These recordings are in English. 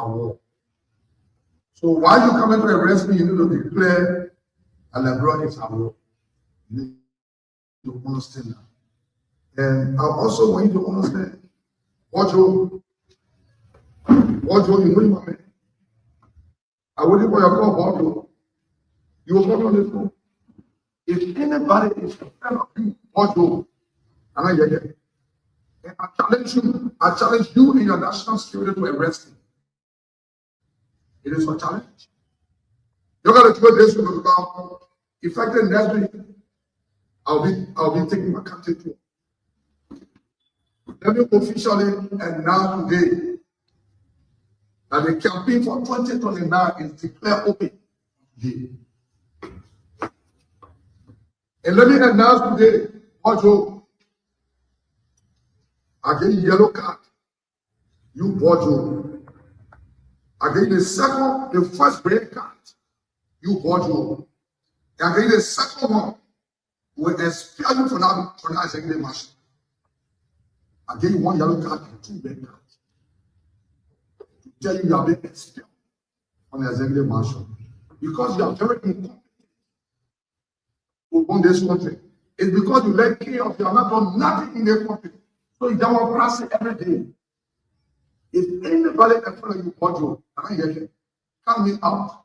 a war. So while you come to arrest me, you need to declare a liberal is a war. You need to understand that. And I also want you to understand what you know, man. I will for your call, what you will come on this phone. If anybody is a friend of you, what you, and I get it. And I challenge you in your national security to arrest him. It is a challenge. You're going to do this with the effective next week. I'll be taking my country to. Let me officially announce today that the campaign for 2029 is declared open today. And let me announce today, Bojo, I get yellow card. You Bojo. I get the first red card. You Bojo. I get the second one. Will expel you from that executive marshal. I gave you one yellow card and two red cards. To tell you are being expelled from the executive marshal. Because you are very incompetent to run this country. It's because you let chaos, you have not done nothing in the country. So you don't want to pass it every day. If anybody in front of you, Bojo, can I hear you? Count me out.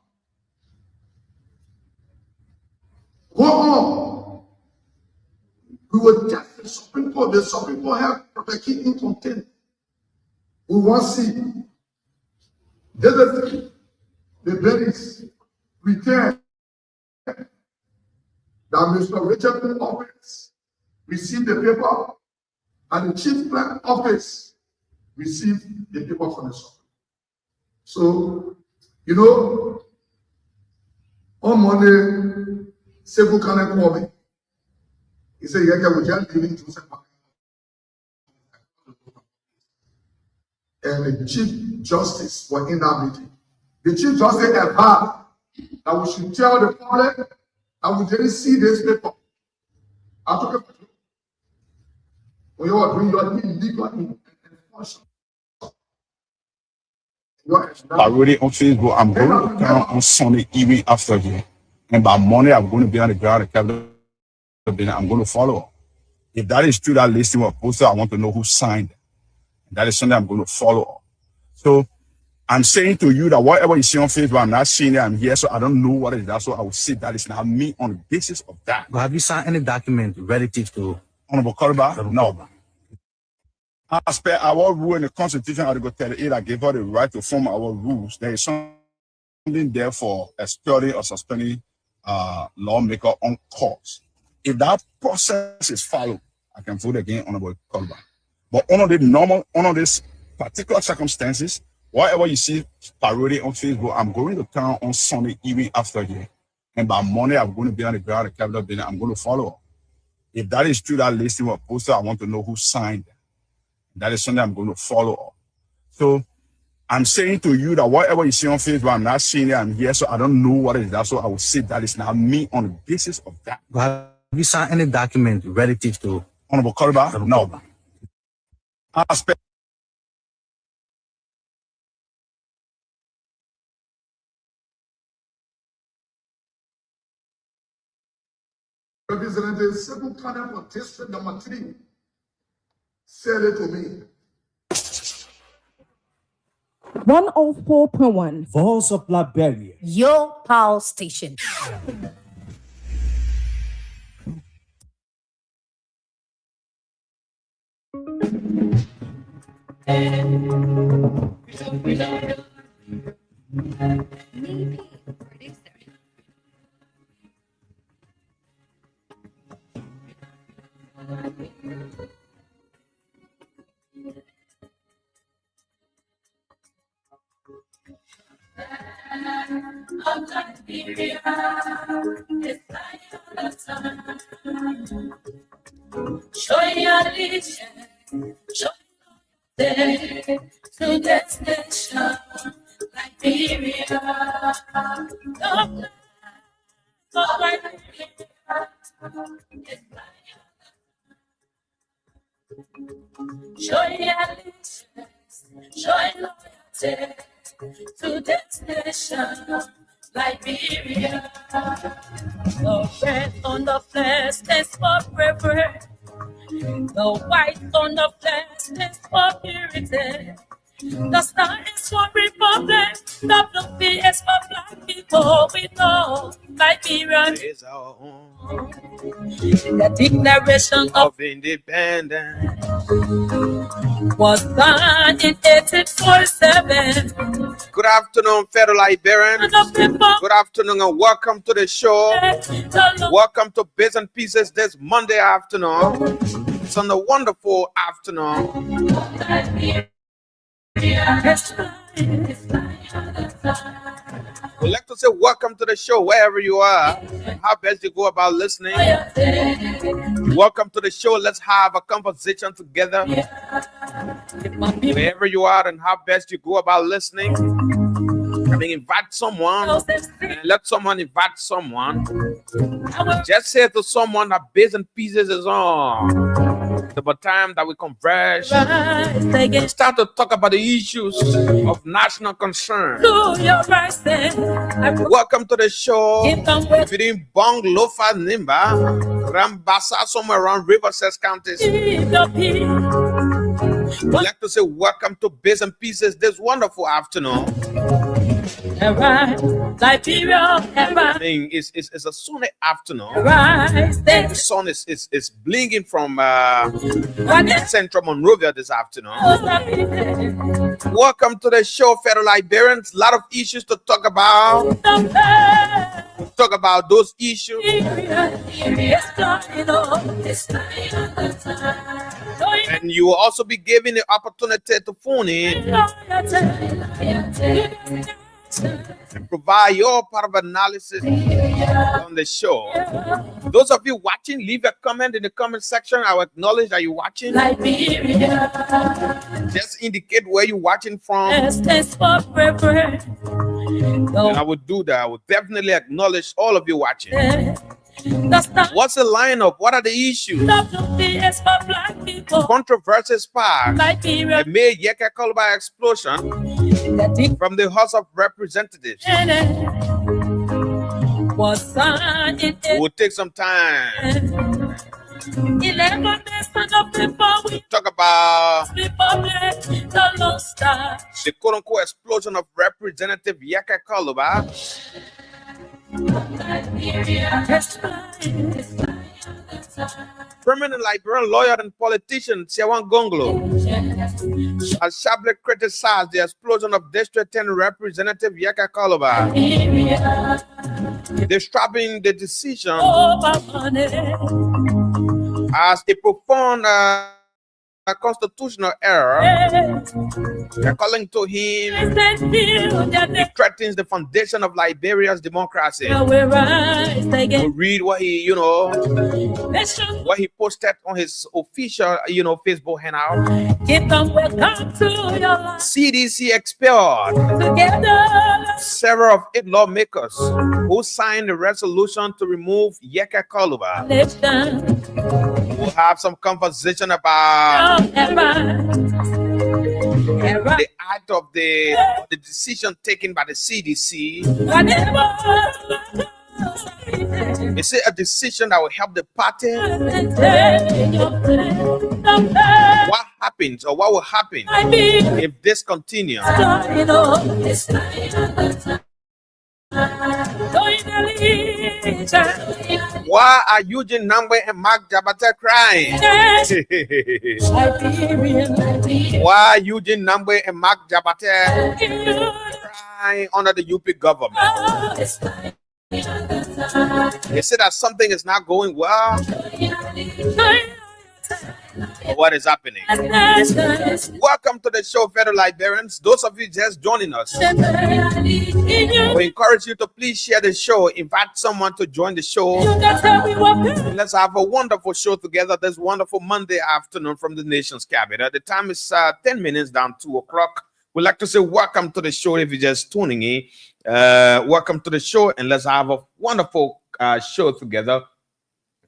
Go on. We will test the Supreme Court. The Supreme Court have the key in content. We want to see the berries return that Mr. Richard Office received the paper and the Chief Clerk Office received the paper from the Supreme. So, you know, on Monday, Sebu Kane called me. He said, yeah, we just living to and the Chief Justice was in that meeting. The Chief Justice advised that we should tell the public that we didn't see this paper. I took it. When you are doing your illegal enforcement. Already on Facebook, I'm going to come on Sunday evening after here. And by Monday, I'm going to be on the ground at Capitol. I'm going to follow. If that is true, that listing was posted, I want to know who signed it. That is something I'm going to follow up. So I'm saying to you that whatever you see on Facebook, I'm not seeing it. I'm here, so I don't know what it is. That's why I will say that is not me on the basis of that. But have you signed any document relative to Honorable Koriba? No. As per our rule in the Constitution, Article 38, I gave her the right to form our rules. There is something there for expelling or suspending lawmaker on cause. If that process is followed, I can vote again Honorable Koriba. But under these particular circumstances, whatever you see parody on Facebook, I'm going to town on Sunday evening after here. And by Monday, I'm going to be on the ground at the Capitol building. I'm going to follow up. If that is true, that listing was posted, I want to know who signed it. That is something I'm going to follow up. So I'm saying to you that whatever you see on Facebook, I'm not seeing it. I'm here, so I don't know what it is. That's why I will say that is not me on the basis of that. but have you signed any document relative to Honorable Koriba? No. Aspect. Representative Sebu Kane for District Number 3 said it to me. 104.1 Voice of Liberia. Your Power Station. Show your allegiance, show to destination, Liberia. Show your allegiance, show your loyalty to destination, Liberia. The red on the flesh is forever. The white on the flesh is for purity. The star is for republic. The blue bee is for black people. We know Liberia Is our home the declaration of of independence. was done in 1847. Good afternoon, fellow Liberians. And the people Good afternoon and welcome to the show. the Lord Welcome to Bits and Pieces this Monday afternoon. It's on a wonderful afternoon. is flying. We'd like to say welcome to the show wherever you are. How best you go about listening. Welcome to the show. Let's have a conversation together. Wherever you are and how best you go about listening. I mean, invite someone and let someone invite someone. Just say to someone that Bits and Pieces is on. The time that we converge, start to talk about the issues of national concern. Welcome to the show. Between Bong, Lofa, Nimba, Rambasa, somewhere around Riverside counties. We'd like to say welcome to Bits and Pieces this wonderful afternoon. Liberia, I mean, it's a sunny afternoon. The sun is blinking from Central Monrovia this afternoon. Welcome to the show, fellow Liberians. A lot of issues to talk about. We'll talk about those issues. And you will also be given the opportunity to phone in and provide your part of analysis on the show. Those of you watching, leave a comment in the comment section. I will acknowledge that you're watching. Just indicate where you're watching from. And I would do that. I would definitely acknowledge all of you watching. What's the lineup? What are the issues? Controversy sparked. The May Yeka Koluba explosion from the House of Representatives. We'll take some time to talk about the quote-unquote explosion of Representative Yeka Koluba. Permanent Liberian lawyer and politician Siawan Gonglo has sharply criticized the explosion of District 10 Representative Yeka Koluba, describing the decision as a profound constitutional error. According to him, it threatens the foundation of Liberia's democracy. We'll read what he, what he posted on his official, Facebook handout. CDC expelled several of 8 lawmakers who signed the resolution to remove Yeka Koluba. We'll have some conversation about the act of the decision taken by the CDC. Is it a decision that will help the party? What happens or what will happen if this continues? Why are Eugene Nambwe and Mark Jabata crying? Why are Eugene Nambwe and Mark Jabata crying under the UP government? They say that something is not going well. What is happening? Welcome to the show, fellow Liberians. Those of you just joining us, we encourage you to please share the show. Invite someone to join the show. Let's have a wonderful show together this wonderful Monday afternoon from the nation's capital. The time is 10 minutes down 2 o'clock. We'd like to say welcome to the show if you're just tuning in. Welcome to the show, and let's have a wonderful show together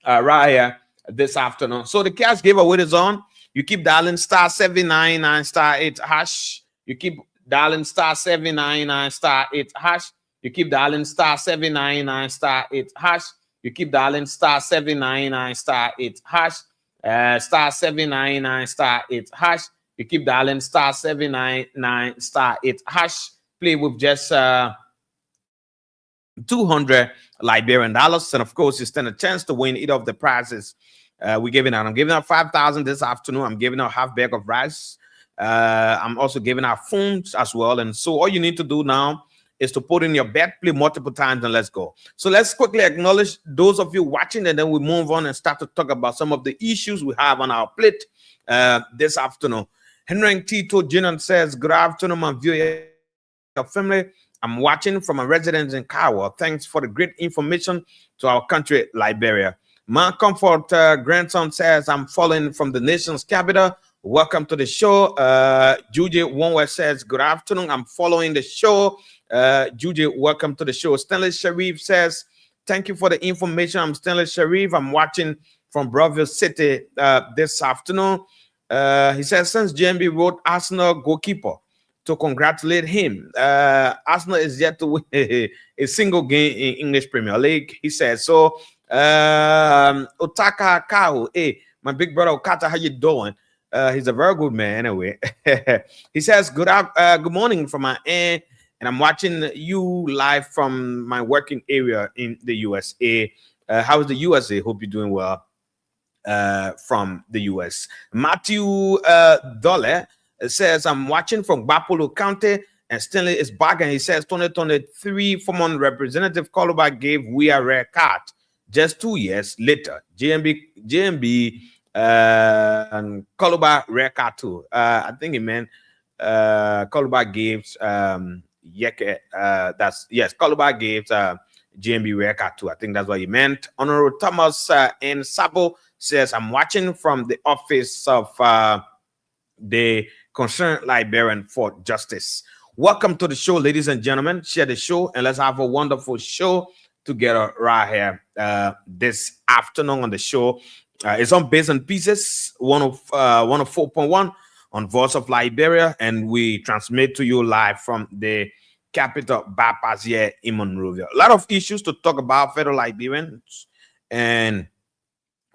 right here this afternoon. So the cash giveaway is on. You keep dialing *799 *8#. You keep dialing star 799 star 8 hash. You keep dialing star 799 star 8 hash. You keep dialing star 799 star 8 hash. Star 799 star 8 hash. You keep dialing star 799 star 8 hash. Play with just 200 Liberian dollars, and of course, you stand a chance to win either of the prizes we're giving out. I'm giving out 5,000 this afternoon. I'm giving out half bag of rice. I'm also giving out phones as well. And so all you need to do now is to put in your bet, play multiple times, and let's go. So let's quickly acknowledge those of you watching, and then we move on and start to talk about some of the issues we have on our plate this afternoon. Henry Tito Jr. says, good afternoon, my viewer family. I'm watching from a residence in Kawa. Thanks for the great information to our country, Liberia. My comfort grandson says, I'm following from the nation's capital. Welcome to the show. Juji Wonwe says, good afternoon. I'm following the show. Juji, welcome to the show. Stanley Sharif says, thank you for the information. I'm Stanley Sharif. I'm watching from Brownsville City this afternoon. He says, since JMB wrote Arsenal goalkeeper to congratulate him. Arsenal is yet to win a single game in English Premier League. He says, so Otaka Kahu, hey, my big brother Okata, how you doing? He's a very good man anyway. He says, good morning from my end, and I'm watching you live from my working area in the USA. How is the USA? Hope you're doing well from the US. Matthew Dole says, I'm watching from Bapolo County, and Stanley is back, and he says 2023 former Representative Koluba gave we a rare card just 2 years later. JMB and Koluba rare card too. I think he meant Koluba gave Yeke, that's yes, Koluba gave JMB rare card too. I think that's what he meant. Honorable Thomas N. Sabo says, I'm watching from the office of the Concerned Liberian for Justice. Welcome to the show, ladies and gentlemen. Share the show and let's have a wonderful show together right here this afternoon on the show. It's on Bits and Pieces 104.1 on Voice of Liberia, and we transmit to you live from the capital, Bapas here in Monrovia. A lot of issues to talk about, fellow Liberians, and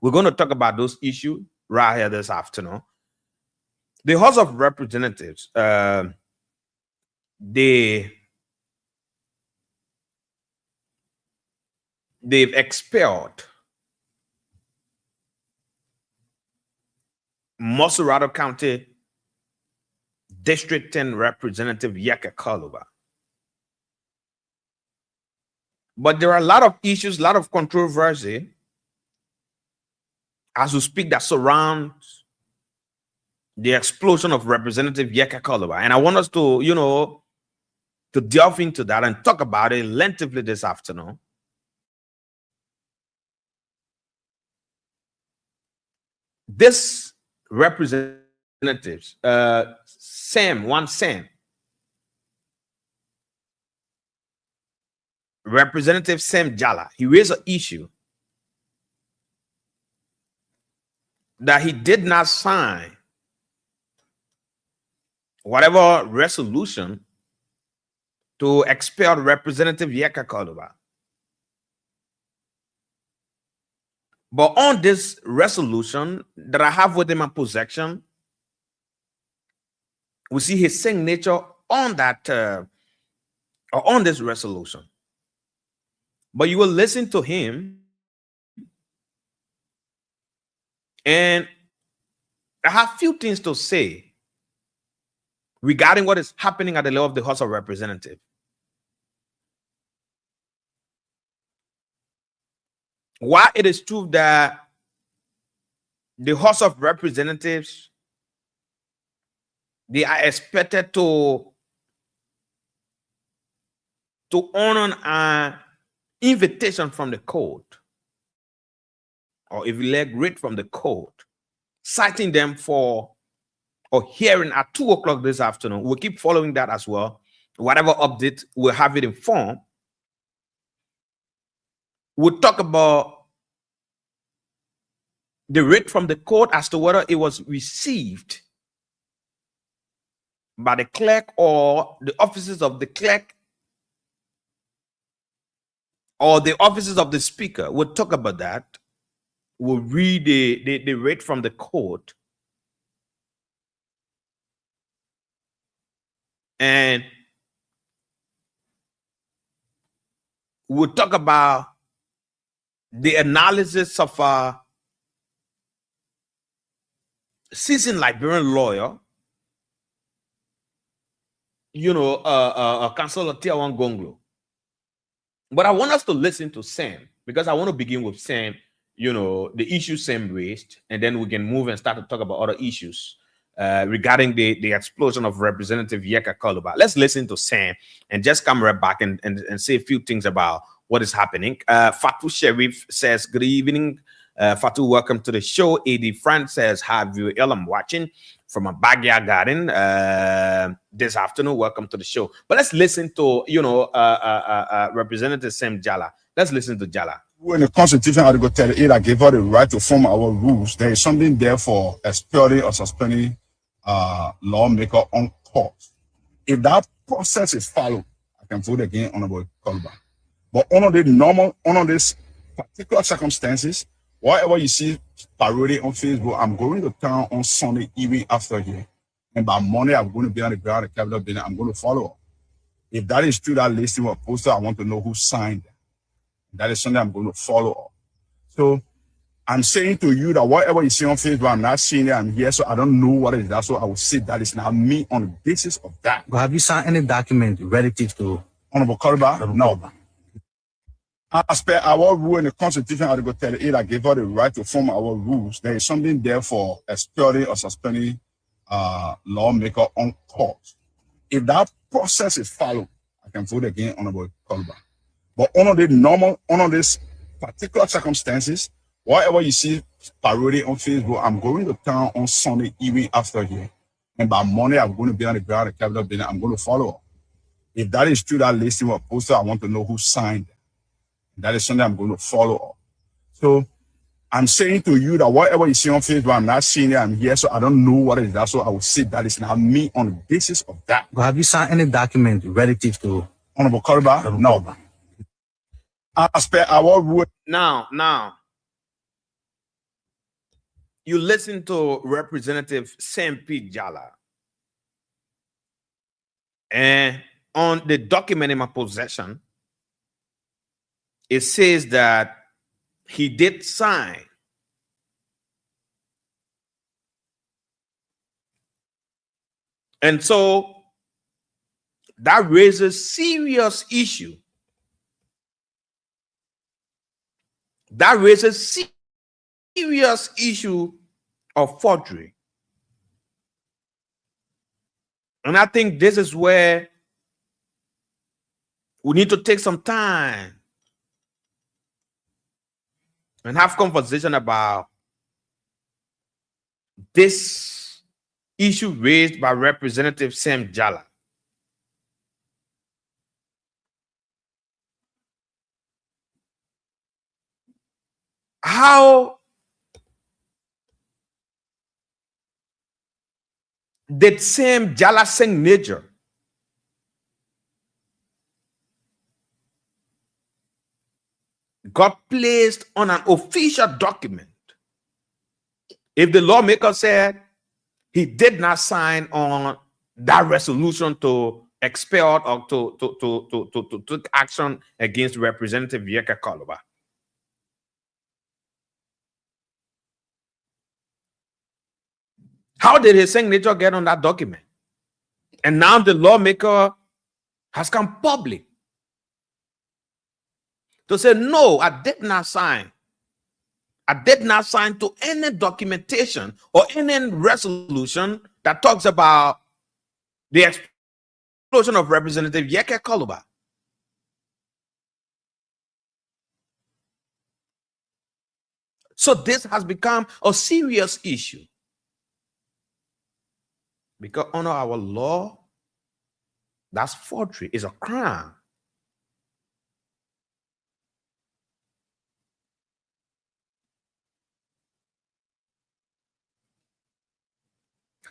we're going to talk about those issues right here this afternoon. The House of Representatives, they've expelled Mosurado County District 10 Representative Yeke Koluba. But there are a lot of issues, a lot of controversy as we speak that surrounds the explosion of Representative Yeke Koluba. And I want us to, to delve into that and talk about it lengthily this afternoon. This representatives, Sam, Representative Sam Jala, he raised an issue that he did not sign whatever resolution to expel Representative Yeke Koluba. But on this resolution that I have with him in possession, we see his signature on that or on this resolution. But you will listen to him, and I have a few things to say regarding what is happening at the level of the House of Representatives. While it is true that the House of Representatives, they are expected to honor an invitation from the court, or if you like, read from the court, citing them for a hearing at 2 o'clock this afternoon. We'll keep following that as well. Whatever update, we'll have it in form. We'll talk about the writ from the court as to whether it was received by the clerk or the offices of the clerk or the offices of the speaker. We'll talk about that. We'll read the rate from the court. And we'll talk about the analysis of a seasoned Liberian lawyer, a counsel of Tier 1 Gonglo. But I want us to listen to Sam, because I want to begin with Sam, the issue Sam raised, and then we can move and start to talk about other issues regarding the explosion of Representative Yeka Koluba. Let's listen to Sam and just come right back and say a few things about what is happening. Fatu Sharif says, good evening. Fatu, welcome to the show. AD Frank says, have you I'm watching from a backyard garden this afternoon. Welcome to the show. But let's listen to, Representative Sam Jala. Let's listen to Jala. When the Constitution Article 38 that gave us the right to form our rules, there is something there for expelling or suspending lawmaker on course. If that process is followed, I can vote again Honorable Koluba. But under these particular circumstances, whatever you see parading on Facebook, I'm going to town on Sunday evening after here. And by Monday, I'm going to be on the ground at the Capitol building. I'm going to follow up. If that is true, that listing was posted, I want to know who signed that. That is something I'm going to follow up. So I'm saying to you that whatever you see on Facebook, I'm not seeing it. I'm here, so I don't know what it is. That's why I will say that is not me on the basis of that. But have you signed any document relative to Honorable Koluba? No. As per our rule in the Constitution, Article 38, that gave us the right to form our rules, there is something there for expelling or suspending lawmaker on course. If that process is followed, I can vote again Honorable Koluba. But under these particular circumstances, whatever you see parading on Facebook, I'm going to town on Sunday evening after here. And by Monday, I'm going to be on the ground at the Capitol building. I'm going to follow up. If that is true, that listing was posted, I want to know who signed it. That is something I'm going to follow up. So I'm saying to you that whatever you see on Facebook, I'm not seeing it. I'm here, so I don't know what it is. That's why I will say that is not me on the basis of that. but have you signed any document relative to Honorable Koluba? No. As per our rule. Now, you listen to Representative Sam P. Jala. And on the document in my possession, it says that he did sign. And so that raises serious issue. That raises serious issue of forgery. And I think this is where we need to take some time and have conversation about this issue raised by Representative Sam Jala. How did Sam Jala's signature got placed on an official document if the lawmaker said he did not sign on that resolution to expel or to take action against Representative Yeka Koluba? How did his signature get on that document? And now the lawmaker has come public to say, no, I did not sign. I did not sign to any documentation or any resolution that talks about the explosion of Representative Yeka Koluba. So this has become a serious issue. Because under our law, that's forgery, is a crime.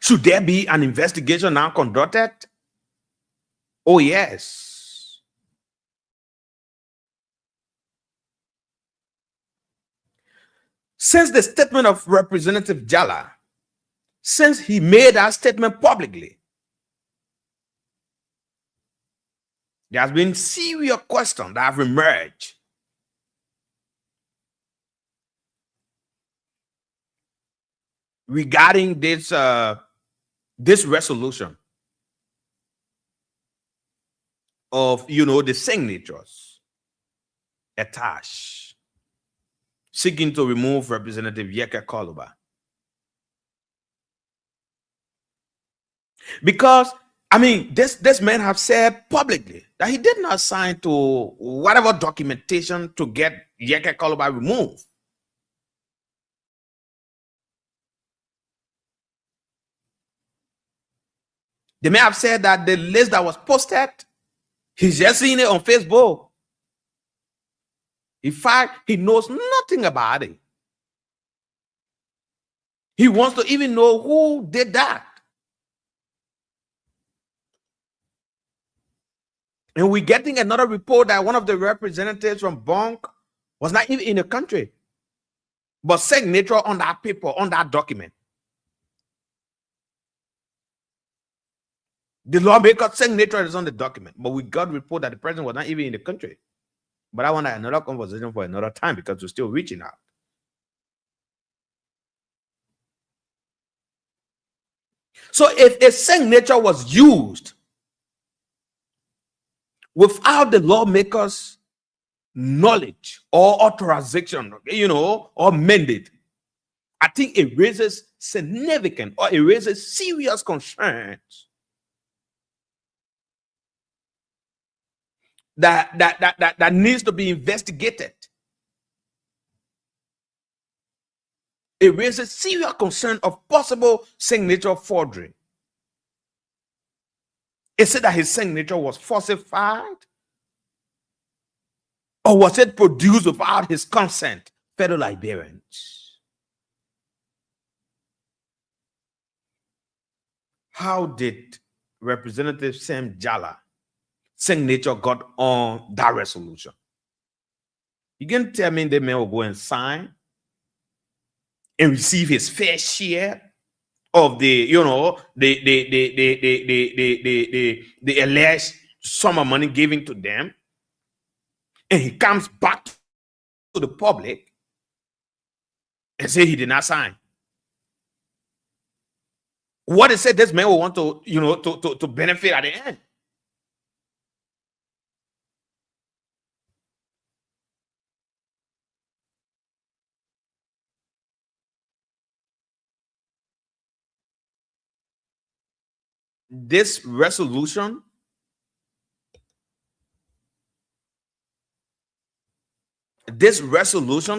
Should there be an investigation now conducted? Oh, yes. Since the statement of Representative Jala, since he made that statement publicly, there has been serious questions that have emerged regarding this resolution of, the signatures attached seeking to remove Representative Yeke Koluba. Because, this man have said publicly that he did not sign to whatever documentation to get Yeke Koluba removed. They may have said that the list that was posted, he's just seen it on Facebook. In fact, he knows nothing about it. He wants to even know who did that. And we're getting another report that one of the representatives from Bonk was not even in the country, but signature on that paper, on that document. The lawmaker's signature is on the document, but we got report that the president was not even in the country. But I want another conversation for another time because we're still reaching out. So if a signature was used without the lawmaker's knowledge or authorization, or mandate, I think it raises significant or it raises serious concerns that needs to be investigated. It raises serious concern of possible signature forgery. It said that his signature was falsified, or was it produced without his consent? Fellow Liberians, how did Representative Sam Jala signature got on that resolution? You can tell me the man will go and sign and receive his fair share of the alleged sum of money given to them, and he comes back to the public and say he did not sign? What is it this man will want to to benefit at the end? This resolution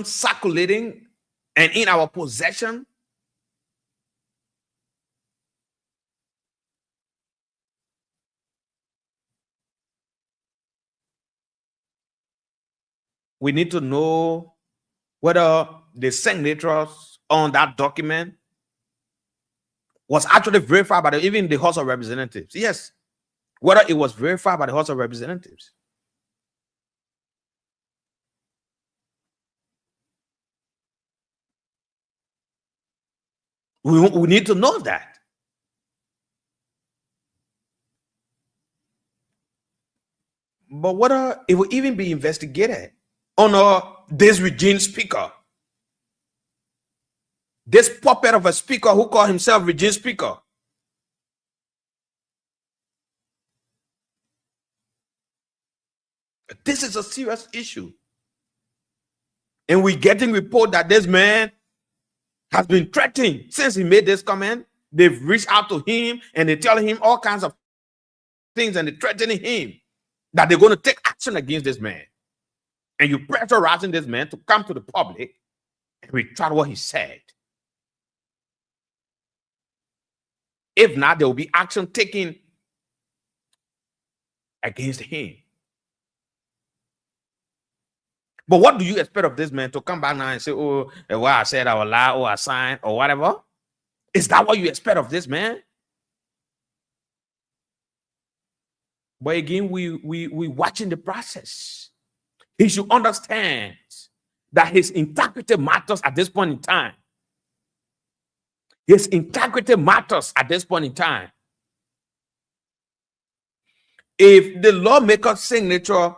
circulating and in our possession we need to know whether the signatures on that document was actually verified by even the House of Representatives. Yes, whether it was verified by the House of Representatives. We need to know that. But whether it will even be investigated on this regime speaker, this puppet of a speaker who called himself regime speaker. This is a serious issue. And we're getting report that this man has been threatening since he made this comment. They've reached out to him and they tell him all kinds of things, and they're threatening him that they're going to take action against this man. And you're pressurizing this man to come to the public and retract what he said. If not, there will be action taken against him. But what do you expect of this man to come back now and say, oh, well, I said I will lie, or I signed, or whatever? Is that what you expect of this man? But again, we watching the process. He should understand that his integrity matters at this point in time. His integrity matters at this point in time. If the lawmaker's signature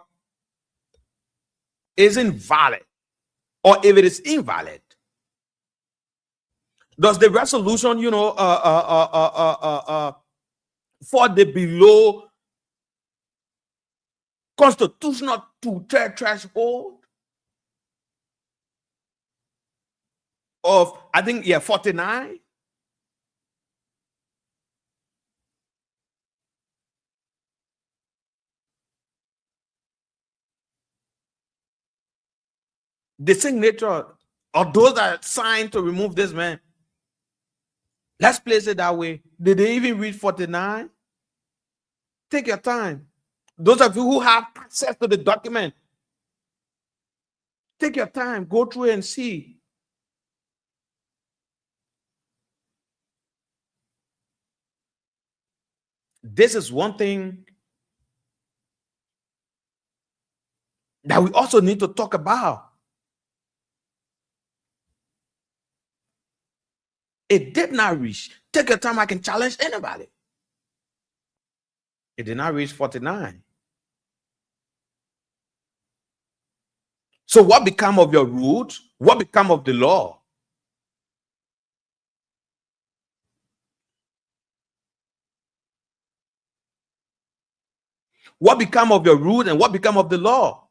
isn't valid, or if it is invalid, does the resolution, for the below constitutional threshold of, I think, 49? The signature or those that signed to remove this man, let's place it that way. Did they even read 49? Take your time. Those of you who have access to the document, take your time, go through it and see. This is one thing that we also need to talk about. It did not reach. Take your time, I can challenge anybody. It did not reach 49. So what become of your root? What become of the law? What become of your root and what become of the law?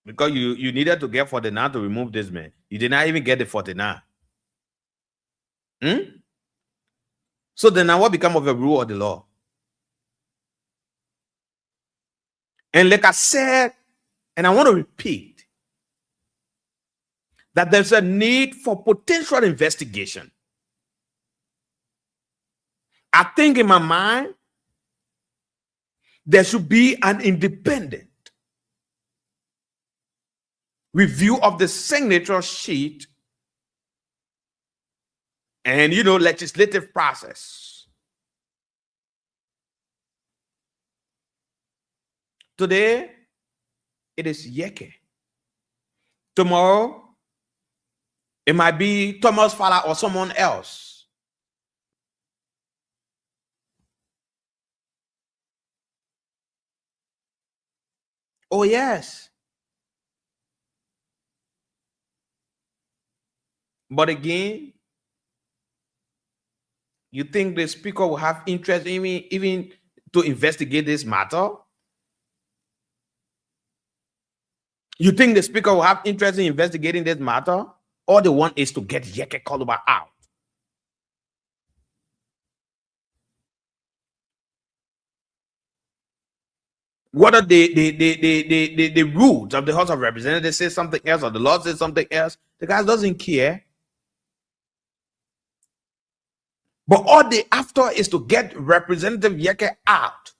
Because you needed to get 49 to remove this man. You did not even get the 49. So then now what become of the rule or the law? And like I said, and I want to repeat, that there's a need for potential investigation. I think in my mind, there should be an independent review of the signature sheet and, legislative process. Today, it is Yeke. Tomorrow, it might be Thomas Fala or someone else. Oh, yes. But again, you think the speaker will have interest in me even to investigate this matter? You think the speaker will have interest in investigating this matter? All they want is to get Yeke Koluba out. Whether the rules of the House of Representatives say something else or the law says something else, the guy doesn't care. But all they after is to get Representative Yeke out.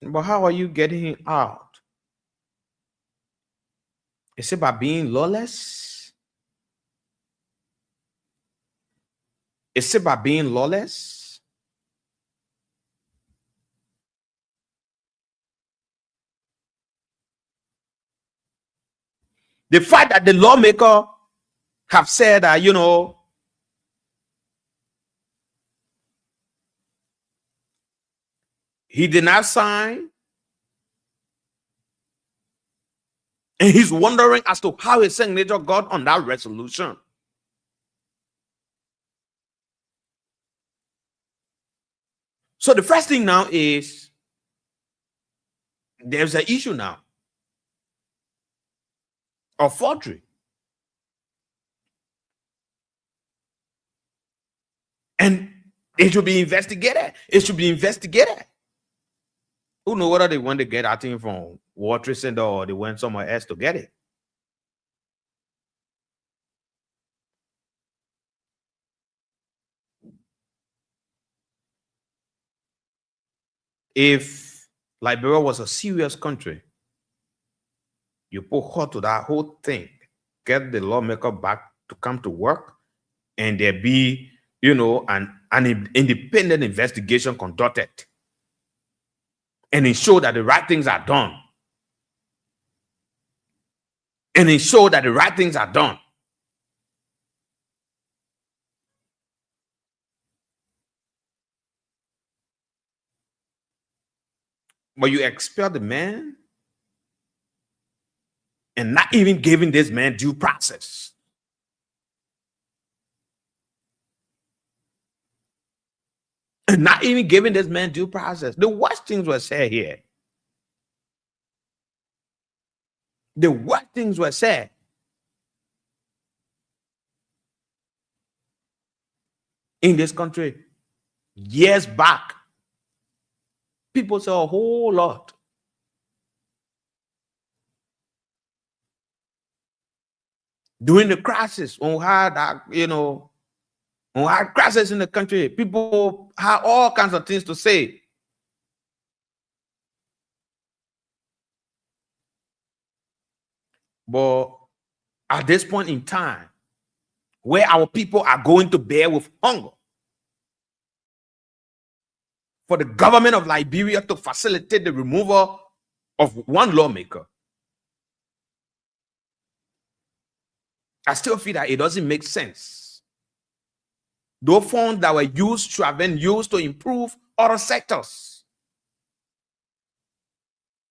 But how are you getting him out? Is it by being lawless? Is it by being lawless? The fact that the lawmaker have said that, he did not sign, and he's wondering as to how his signature got on that resolution. So the first thing now is there's an issue now of forgery. And it should be investigated. It should be investigated. Who knows whether they want to get that thing from World Trade Center or they went somewhere else to get it. If Liberia was a serious country. You put halt to that whole thing, get the lawmaker back to come to work, and there be, an independent investigation conducted, and ensure that the right things are done. But you expel the man and not even giving this man due process. And not even giving this man due process. The worst things were said here. The worst things were said. In this country, years back, people said a whole lot. During the crisis, when we had crisis in the country, people had all kinds of things to say. But at this point in time, where our people are going to bear with hunger, for the government of Liberia to facilitate the removal of one lawmaker, I still feel that it doesn't make sense. Those funds that were used should have been used to improve other sectors,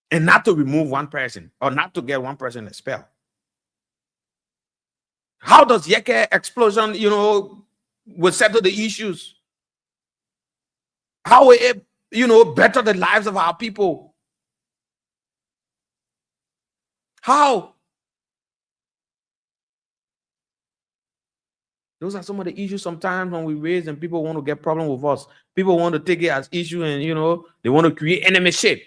and not to remove one person or not to get one person expelled. How does Yeke explosion, will settle the issues? How will it, better the lives of our people? How? Those are some of the issues sometimes when we raise and people want to get problem with us. People want to take it as issue and, they want to create enemyship.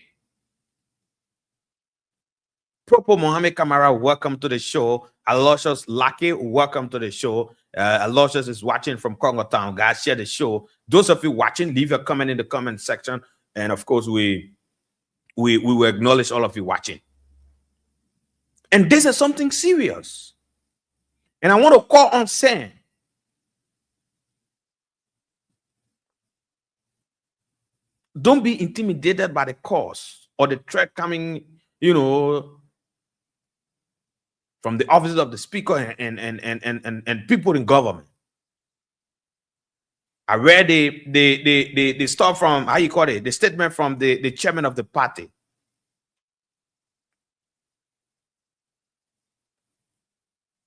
Propo Mohammed Kamara, welcome to the show. Aloysius Lake, welcome to the show. Aloysius is watching from Congo Town. Guys, share the show. Those of you watching, leave your comment in the comment section. And of course, we will acknowledge all of you watching. And this is something serious. And I want to call on Sam. Don't be intimidated by the cause or the threat coming, from the offices of the speaker and people in government. I read the stuff from, the statement from the chairman of the party.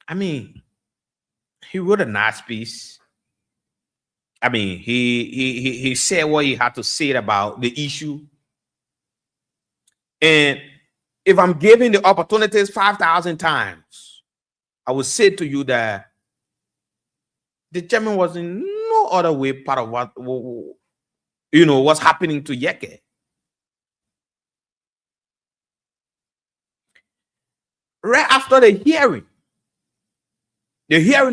I mean, he wrote a nice piece. I mean, he said what he had to say about the issue. And if I'm given the opportunities 5,000 times, I would say to you that the chairman was in no other way part of what's happening to Yeke. Right after the hearing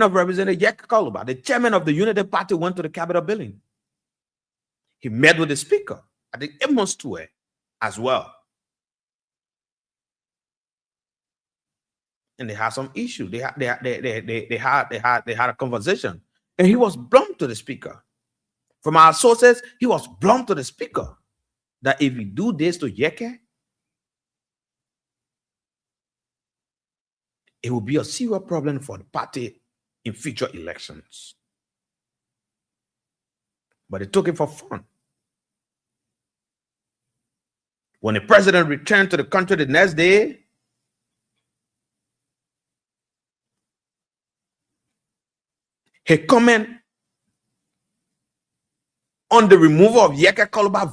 of Representative Yeke Koluba, the chairman of the United Party went to the Capitol building. He met with the speaker at the Amos Tour as well. And they had some issues. They had a conversation, and he was blunt to the speaker. From our sources, he was blunt to the speaker that if you do this to Yeke, it will be a serious problem for the party in future elections. But they took it for fun. When the president returned to the country the next day, he comment on the removal of Yeke Koluba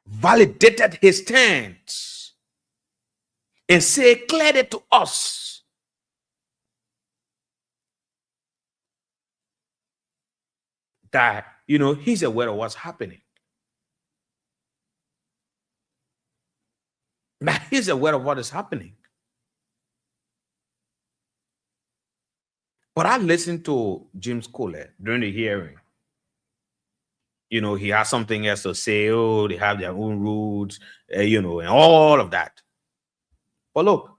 validated his stance and say clearly to us that he's aware of what's happening. That he's aware of what is happening. But I listened to James Cole during the hearing. he has something else to say. Oh, they have their own rules, and all of that. But look,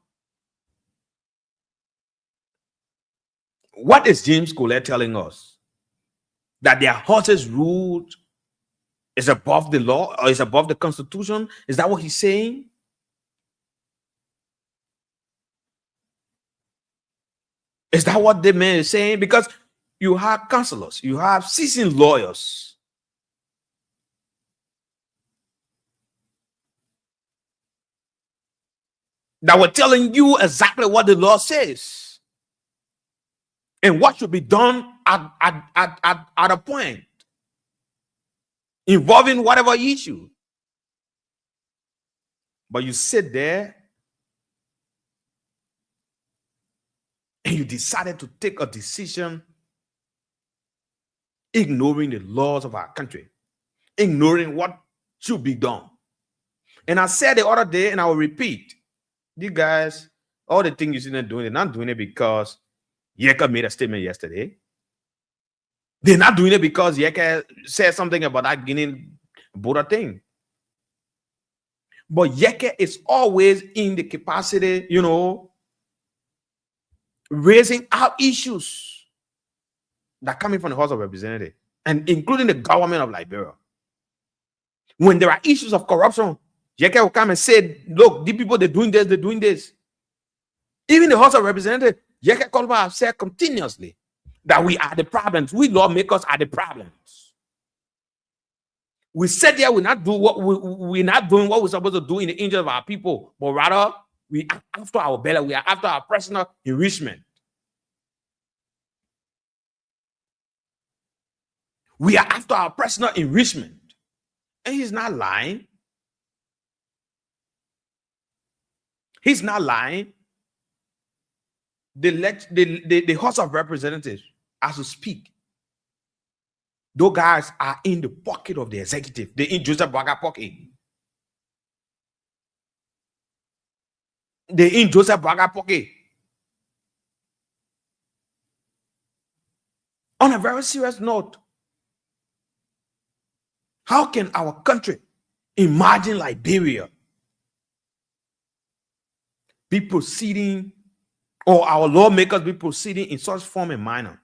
what is James Colette telling us? That their horses' rule is above the law or is above the Constitution? Is that what he's saying? Is that what the man is saying? Because you have counselors, you have seasoned lawyers. That were telling you exactly what the law says and what should be done at a point involving whatever issue. But you sit there and you decided to take a decision ignoring the laws of our country, ignoring what should be done. And I said the other day, and I will repeat, these guys, all the things you see them doing, they're not doing it because Yeka made a statement yesterday. They're not doing it because Yeka said something about that Guinea border thing. But Yeke is always in the capacity, raising out issues that are coming from the House of Representatives and including the government of Liberia. When there are issues of corruption, Yeke will come and say, look, these people, they're doing this, they're doing this. Even the House of Representatives, Yeke Koluba have said continuously that we are the problems. We lawmakers are the problems. We said there we're not doing what we're supposed to do in the interest of our people, but rather we are after our belly, we are after our personal enrichment. We are after our personal enrichment. And he's not lying. He's not lying. The House of Representatives, as we speak, those guys are in the pocket of the executive. They're in Joseph Boakai pocket. They're in Joseph Boakai pocket. On a very serious note, how can our country, imagine Liberia, be proceeding, or our lawmakers be proceeding in such form and manner?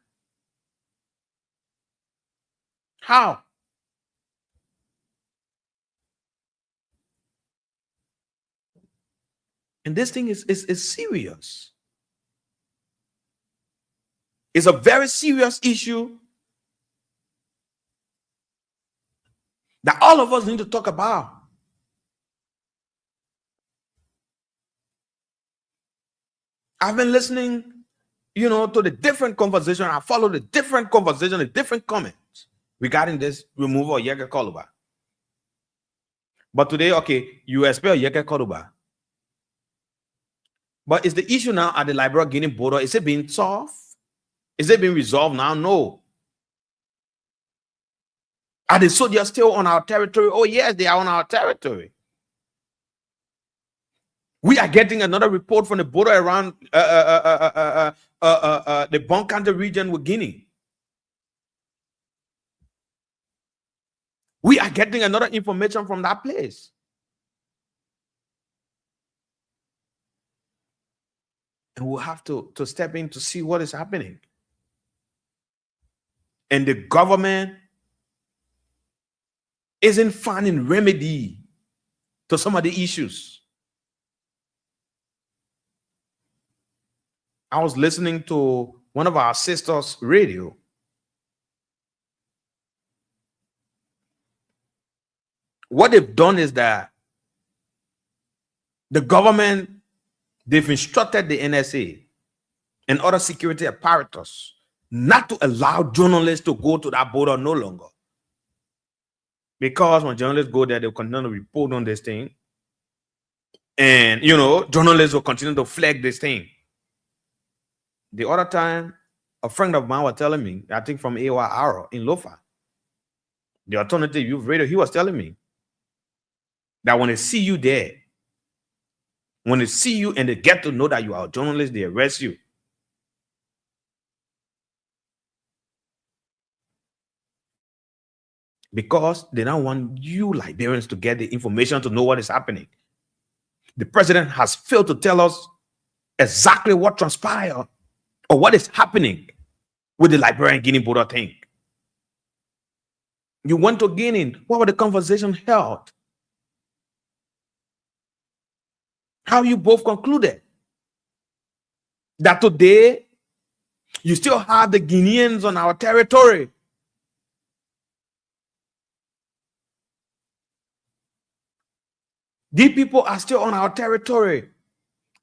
How? And this thing is serious. It's a very serious issue that all of us need to talk about. I've been listening, to the different conversation. I follow the different conversation, the different comments regarding this removal of Yeke Koluba. But today, okay, you expel Yeke Koluba. But is the issue now at the Liberia-Guinea border, is it being solved? Is it being resolved now? No. Are the soldiers still on our territory? Oh, yes, they are on our territory. We are getting another report from the border around the Bonkante region with Guinea. We are getting another information from that place. And we'll have to step in to see what is happening. And the government isn't finding remedy to some of the issues. I was listening to one of our sisters' radio. What they've done is that the government, they've instructed the NSA and other security apparatus not to allow journalists to go to that border no longer. Because when journalists go there, they'll continue to report on this thing. And, journalists will continue to flag this thing. The other time, a friend of mine was telling me, I think from AOR in Lofa, the alternative youth radio, he was telling me that when they see you there, when they see you and they get to know that you are a journalist, they arrest you. because they don't want you Liberians to get the information to know what is happening. The president has failed to tell us exactly what transpired or what is happening with the Liberian Guinea border thing. You went to Guinea. What were the conversations held? How you both concluded that today you still have the Guineans on our territory. These people are still on our territory.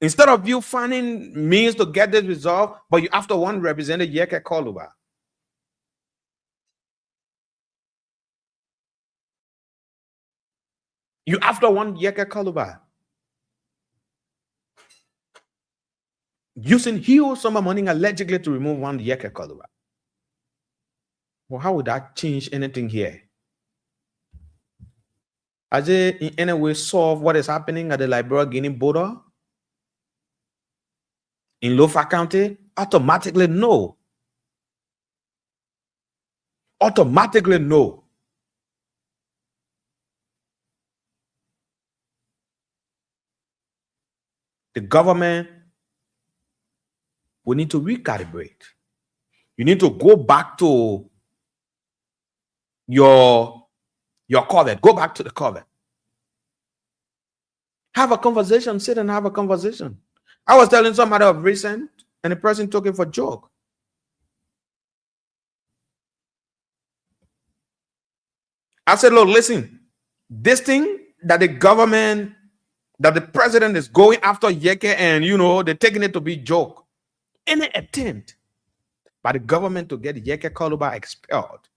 Instead of you finding means to get this resolved, but you after one represented Yeke Koluba. You after one Yeke Koluba. Using Hugh Summer Morning allegedly to remove one Yeke Koluba. Well, how would that change anything here? Has it in any way solved what is happening at the Liberia-Guinea border? In Lofa County? Automatically no. Automatically no. The government will need to recalibrate. You need to go back to your COVID. Go back to the COVID. Have a conversation. Sit and have a conversation. I was telling somebody of recent, and the person took it for joke. I said, look, listen, this thing that the government, that the president is going after Yeke and, they're taking it to be joke. Any attempt by the government to get Yeke Koluba expelled,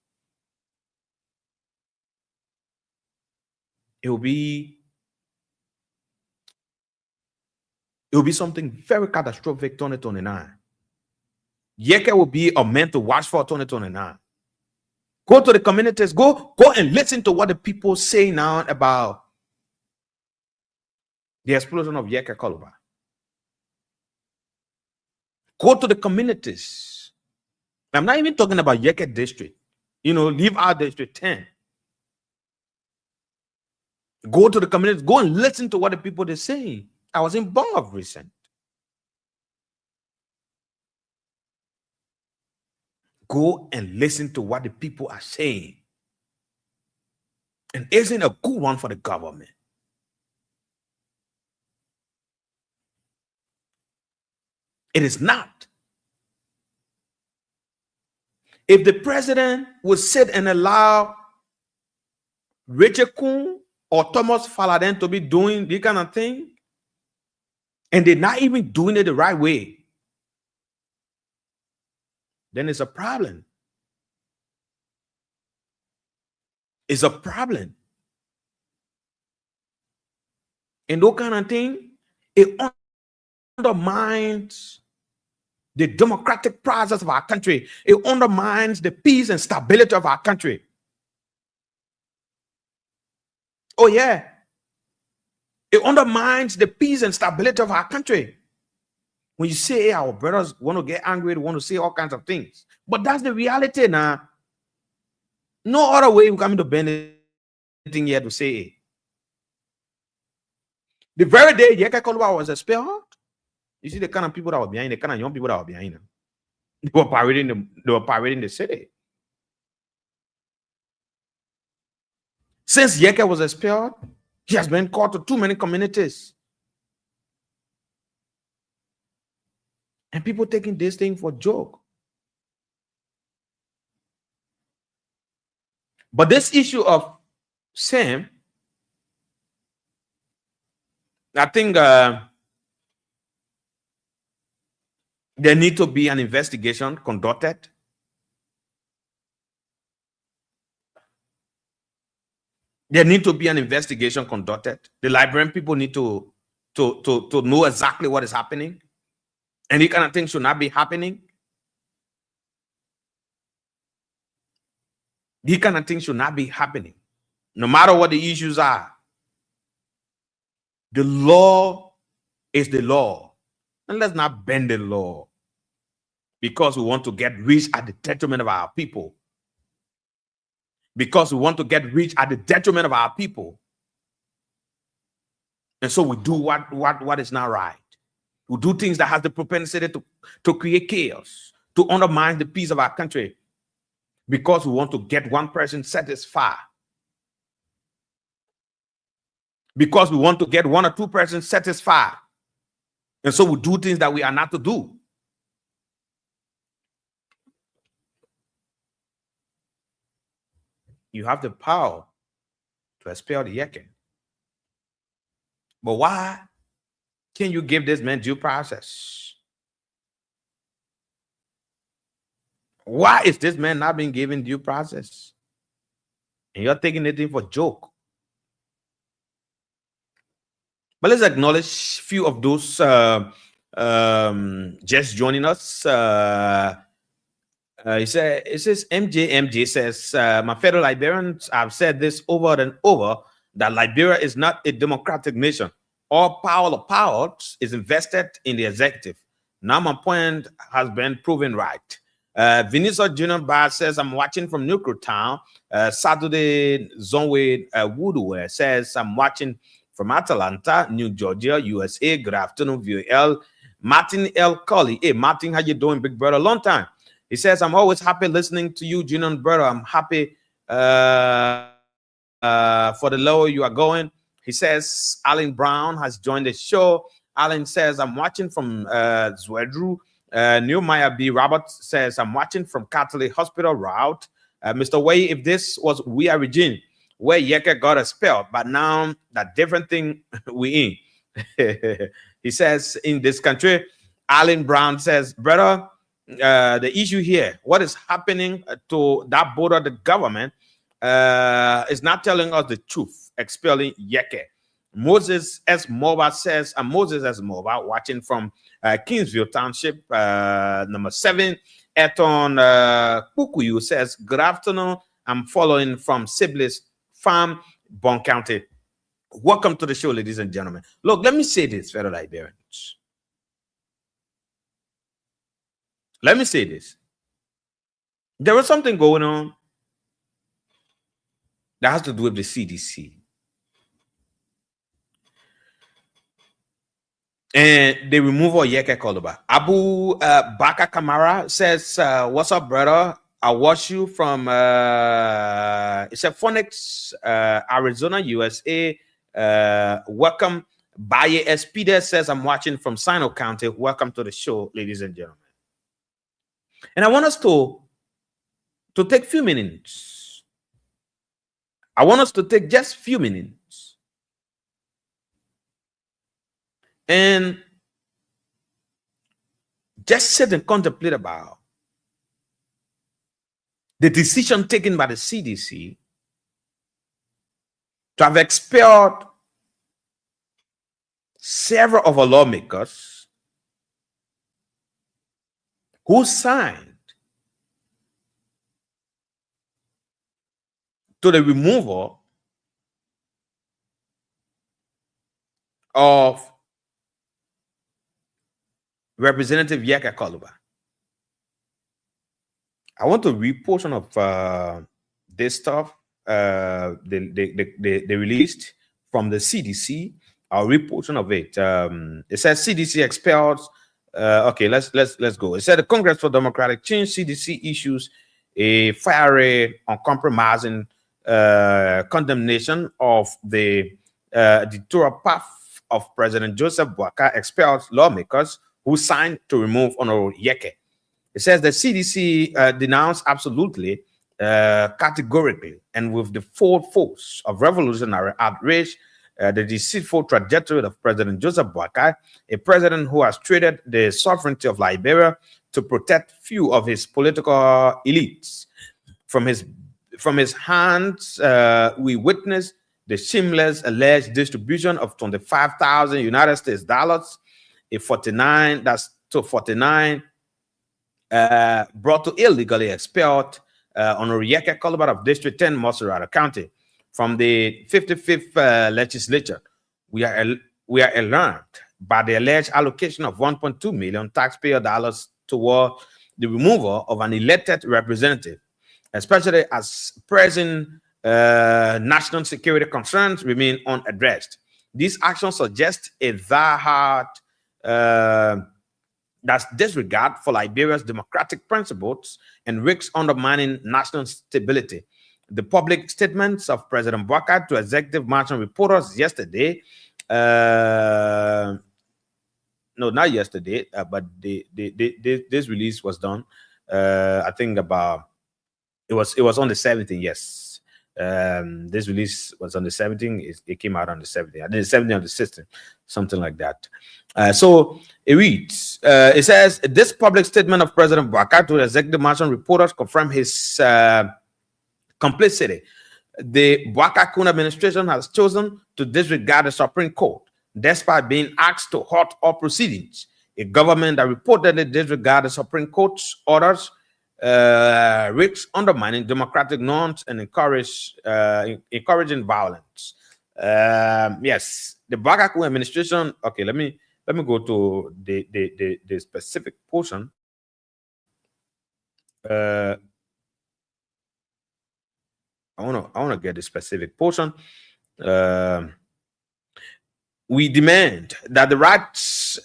it will be something very catastrophic 2029. Yeke will be a man to watch for 2029. Go to the communities, go and listen to what the people say now about the explosion of Yeke Koluba. Go to the communities. I'm not even talking about Yeke district. Leave out district 10. Go to the communities, go and listen to what the people are saying. I was in Bong of recent. Go and listen to what the people are saying. And isn't a good one for the government. It is not. If the president would sit and allow Richard Kuhn or Thomas Faladen to be doing this kind of thing, and they're not even doing it the right way, then it's a problem. It's a problem. And that kind of thing, it undermines the democratic process of our country. It undermines the peace and stability of our country. Oh, yeah. It undermines the peace and stability of our country. When you say, hey, our brothers want to get angry, they want to say all kinds of things. But that's the reality now. No other way we're coming to bend anything here to say it. The very day Yeke Koluba was expelled, you see the kind of people that were behind, the kind of young people that were behind them. They were parading the city. Since Yeke was expelled, he has been called to too many communities. And people taking this thing for joke. But this issue of Sam, I think there need to be an investigation conducted. There need to be an investigation conducted. The Liberian people need to know exactly what is happening. And this kind of thing should not be happening. These kind of things should not be happening. No matter what the issues are. The law is the law. And let's not bend the law because we want to get rich at the detriment of our people. because we want to get rich at the detriment of our people. And so we do what is not right. We do things that has the propensity to create chaos, to undermine the peace of our country, because we want to get one person satisfied. Because we want to get one or two persons satisfied. And so we do things that we are not to do. You have the power to expel the Yeke. But why can you give this man due process? Why is this man not being given due process? And you're taking it in for joke. But let's acknowledge a few of those just joining us. It says MJ says, my fellow Liberians, I've said this over and over, that Liberia is not a democratic nation. All power of powers is invested in the executive. Now my point has been proven right. Vinicius Junior Bar says, I'm watching from Nuclear Town. Saturday Zonwe Woodware says, I'm watching from Atlanta, New Georgia, USA. Good afternoon, VOL. Martin L. Colley. Hey, Martin, how you doing, big brother? Long time. He says, I'm always happy listening to you, Junior brother. I'm happy for the low you are going. He says, Alan Brown has joined the show. Alan says, I'm watching from Zwedru. Nehemiah B. Roberts says, I'm watching from Catholic Hospital route. Mr. Way, if this was we are regime, where Yeke got expelled, but now that different thing we in. He says, in this country, Alan Brown says, brother, the issue here, what is happening to that border, the government is not telling us the truth, expelling Yeke. Moses S. Moba says, Moses S. Moba, watching from Kingsville Township, number 7. Eton Kukuyu says, good afternoon. I'm following from Sibley's Farm, Bon County. Welcome to the show, ladies and gentlemen. Look, let me say this, fellow Liberians. Let me say this. There was something going on that has to do with the CDC. And the removal of Yeke Koloba. Abu Baka Kamara says, what's up, brother? I watch you from it's a Phoenix, Arizona, USA. Welcome. Baye Espide says, I'm watching from Sino County. Welcome to the show, ladies and gentlemen. And I want us to take a few minutes. I want us to take just a few minutes and just sit and contemplate about the decision taken by the CDC to have expelled several of our lawmakers who signed to the removal of Representative Yeke Koloba. I want to read portion of this stuff they released from the CDC. I'll read portion of it. It says CDC expels. Okay, let's go. It said the Congress for Democratic Change (CDC) issues a fiery, uncompromising condemnation of the dictatorial path of President Joseph Boakai, expels lawmakers who signed to remove Honorable Yeke. It says the CDC denounced absolutely, categorically, and with the full force of revolutionary outrage, the deceitful trajectory of President Joseph Boakai, a president who has traded the sovereignty of Liberia to protect few of his political elites. From his hands, we witnessed the shameless alleged distribution of 25,000 United States dollars, a 49 brought to illegally expelled Honorable Yeke Koloba of District 10, Moserata County from the 55th legislature. We are alarmed by the alleged allocation of 1.2 million taxpayer dollars toward the removal of an elected representative. especially as present national security concerns remain unaddressed. These actions suggest a that's disregard for Liberia's democratic principles and risks undermining national stability. The public statements of President Bouakai to executive mansion reporters yesterday, no, not yesterday, but this release was done. I think about it was on the 17th. Yes, this release was on the 17th. It came out on the 17th. I think the 17th on the 16th, something like that. So it reads. It says this public statement of President Bouakai to executive mansion reporters confirm his complicity. The Bouakai administration has chosen to disregard the Supreme Court, despite being asked to halt all proceedings. A government that reportedly disregarded the Supreme Court's orders risks undermining democratic norms and encouraging violence. Yes, the Bouakai administration. Okay, let me go to the specific portion. I wanna get the specific portion. We demand that the rights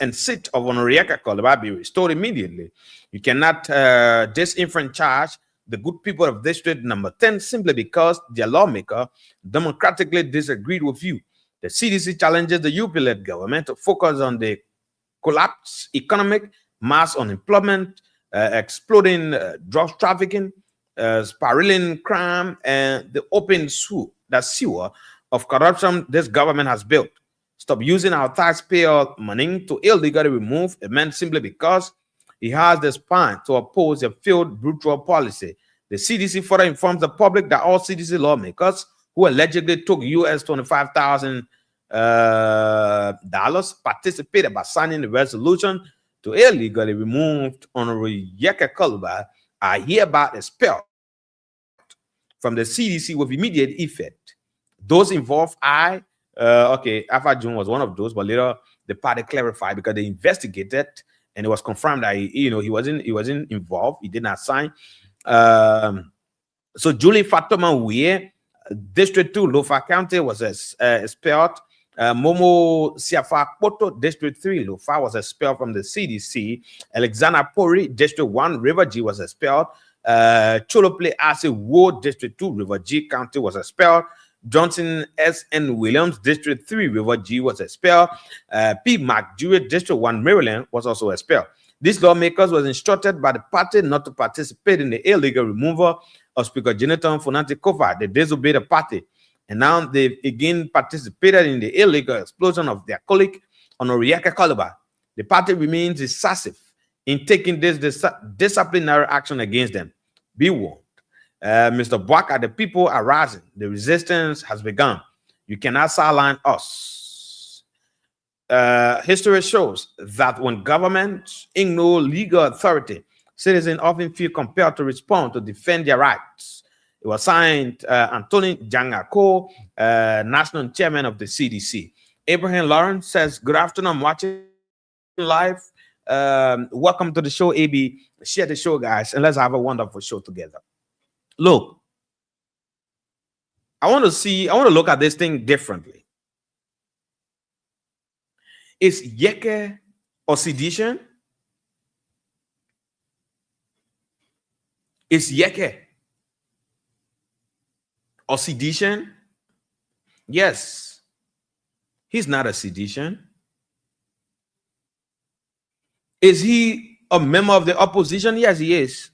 and seat of Honorariaca Calabar be restored immediately. You cannot disenfranchise the good people of District Number 10 simply because their lawmaker democratically disagreed with you. The CDC challenges the UP-led government to focus on the collapsed economic, mass unemployment, exploding drug trafficking, spiraling crime, and the open sewer of corruption this government has built. Stop using our taxpayer money to illegally remove a man simply because he has the spine to oppose a failed brutal policy. The CDC further informs the public that all CDC lawmakers who allegedly took US $25,000 participated by signing the resolution to illegally remove Honorariaca Calabar are hereby expelled from the CDC with immediate effect. Those involved, Alpha June was one of those, but later the party clarified because they investigated and it was confirmed that he wasn't involved. He did not sign. So Julie Fatoma Ouye, District 2, Lofa County, was expelled. Momo Siafa Poto, District 3, Lofa, was expelled from the CDC. Alexander Pori, District 1, River G, was expelled. Cholople Ase Wo, District 2, River G County, was expelled. Johnson S.N. Williams, District 3, River G, was expelled. P. McDewey, District 1, Maryland, was also expelled. These lawmakers was instructed by the party not to participate in the illegal removal of Speaker Jonathan Fonante Kofa. They disobeyed the party. And now they've again participated in the illegal explosion of their colleague, Honorariaca Calabar. The party remains decisive in taking this disciplinary action against them. Be warned. Mr. Bouakai, the people are rising. The resistance has begun. You cannot sideline us. History shows that when governments ignore legal authority, citizens often feel compelled to respond to defend their rights. It was signed Anthony Jangako, national chairman of the CDC. Abraham Lawrence says, good afternoon, I'm watching live. Welcome to the show, AB. Share the show, guys, and let's have a wonderful show together. Look, I want to look at this thing differently. Is Yeke or sedition? Is Yeke or sedition? Yes. He's not a sedition. Is he a member of the opposition? Yes, he is.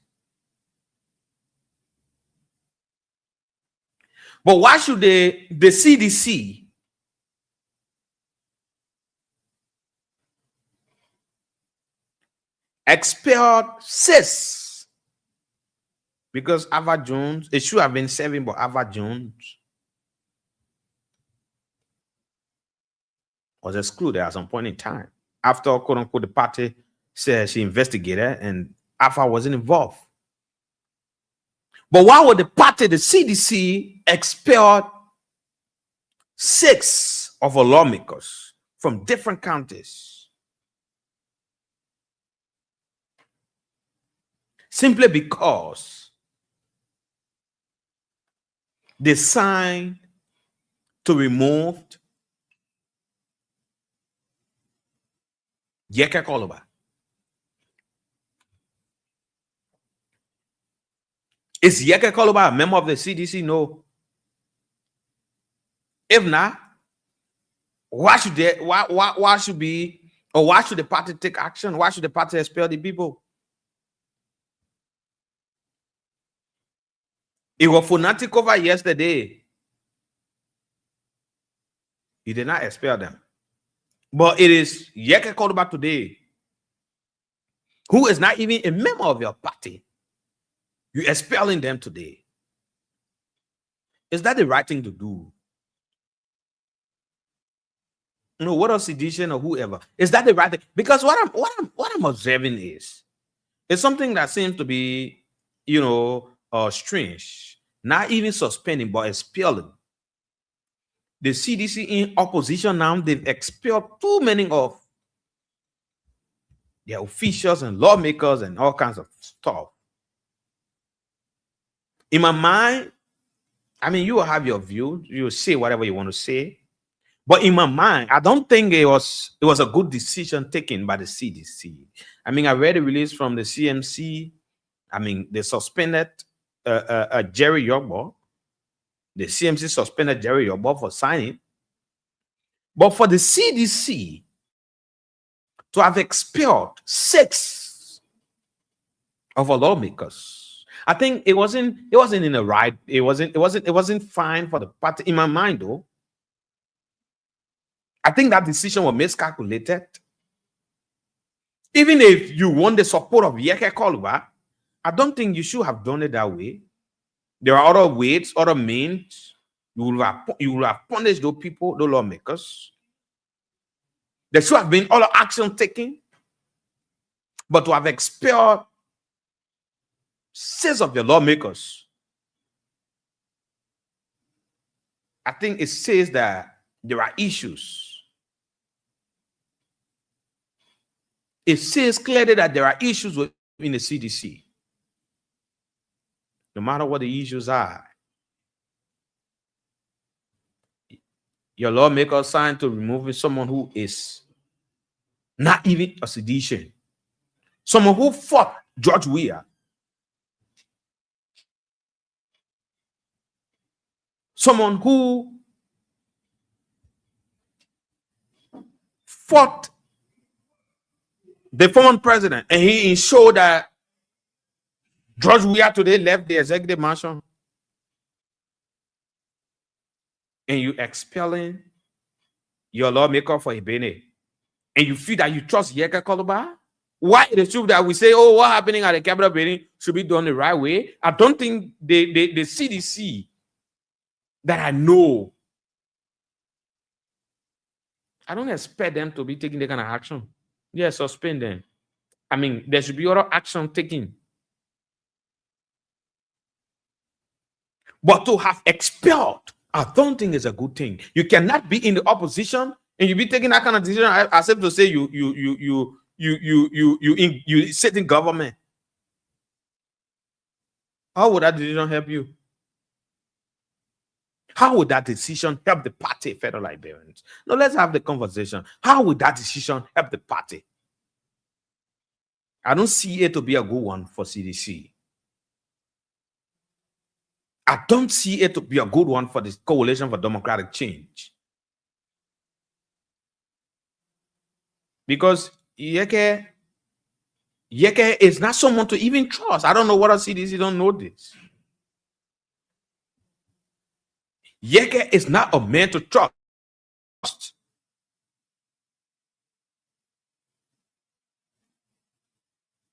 But why should the CDC expel CIS? Because Ava Jones, it should have been serving, but Ava Jones was excluded at some point in time. After, quote unquote, the party said she investigated and Ava wasn't involved. But why would the party, the CDC, expel 6 of our lawmakers from different counties? simply because they signed to remove Yeke Koluba. Is Yeke Koluba a member of the CDC? No. If not, why should they? Why should be? Or why should the party take action? Why should the party expel the people? It was fanatic over yesterday. He did not expel them. But it is Yeke Koluba today, who is not even a member of your party. You're expelling them today. Is that the right thing to do? No, what else sedition or whoever? Is that the right thing? Because what I'm observing is something that seems to be, strange. Not even suspending, but expelling. The CDC in opposition now, they've expelled too many of their officials and lawmakers and all kinds of stuff. In my mind, I mean, you will have your view. You will say whatever you want to say. But in my mind, I don't think it was a good decision taken by the CDC. I mean, I read a release from the CMC. I mean, they suspended Jerry Yogbo. The CMC suspended Jerry Yogbo for signing. But for the CDC to have expelled 6 of our lawmakers, I think it wasn't in the right. It wasn't fine for the party. In my mind, though, I think that decision was miscalculated. Even if you want the support of Yeke Koluba, I don't think you should have done it that way. There are other ways, other means. You will have punished those people, those lawmakers. There should have been other action taken. But to have expelled 6 of your lawmakers, I think it says that there are issues. It says clearly that there are issues within the CDC. No matter what the issues are, your lawmaker signed to remove someone who is not even a sedition, someone who fought George Weah, someone who fought the former president, and he ensured that George Weah today left the executive mansion. And you expelling your lawmaker for Ibene, and you feel that you trust Yeke Koluba? Why it is true that we say, oh, what happening at the capital building should be done the right way? I don't think the CDC that I know, I don't expect them to be taking that kind of action. Yes, suspend them. I mean, there should be other action taken. But to have expelled, I don't think it's a good thing. You cannot be in the opposition and you be taking that kind of decision as if to say you sit in government. How would that decision help you? How would that decision help the party, Federal Liberians? No, let's have the conversation. How would that decision help the party? I don't see it to be a good one for CDC. I don't see it to be a good one for the Coalition for Democratic Change. Because Yeke is not someone to even trust. I don't know what a CDC don't know this. Yeke is not a man to trust.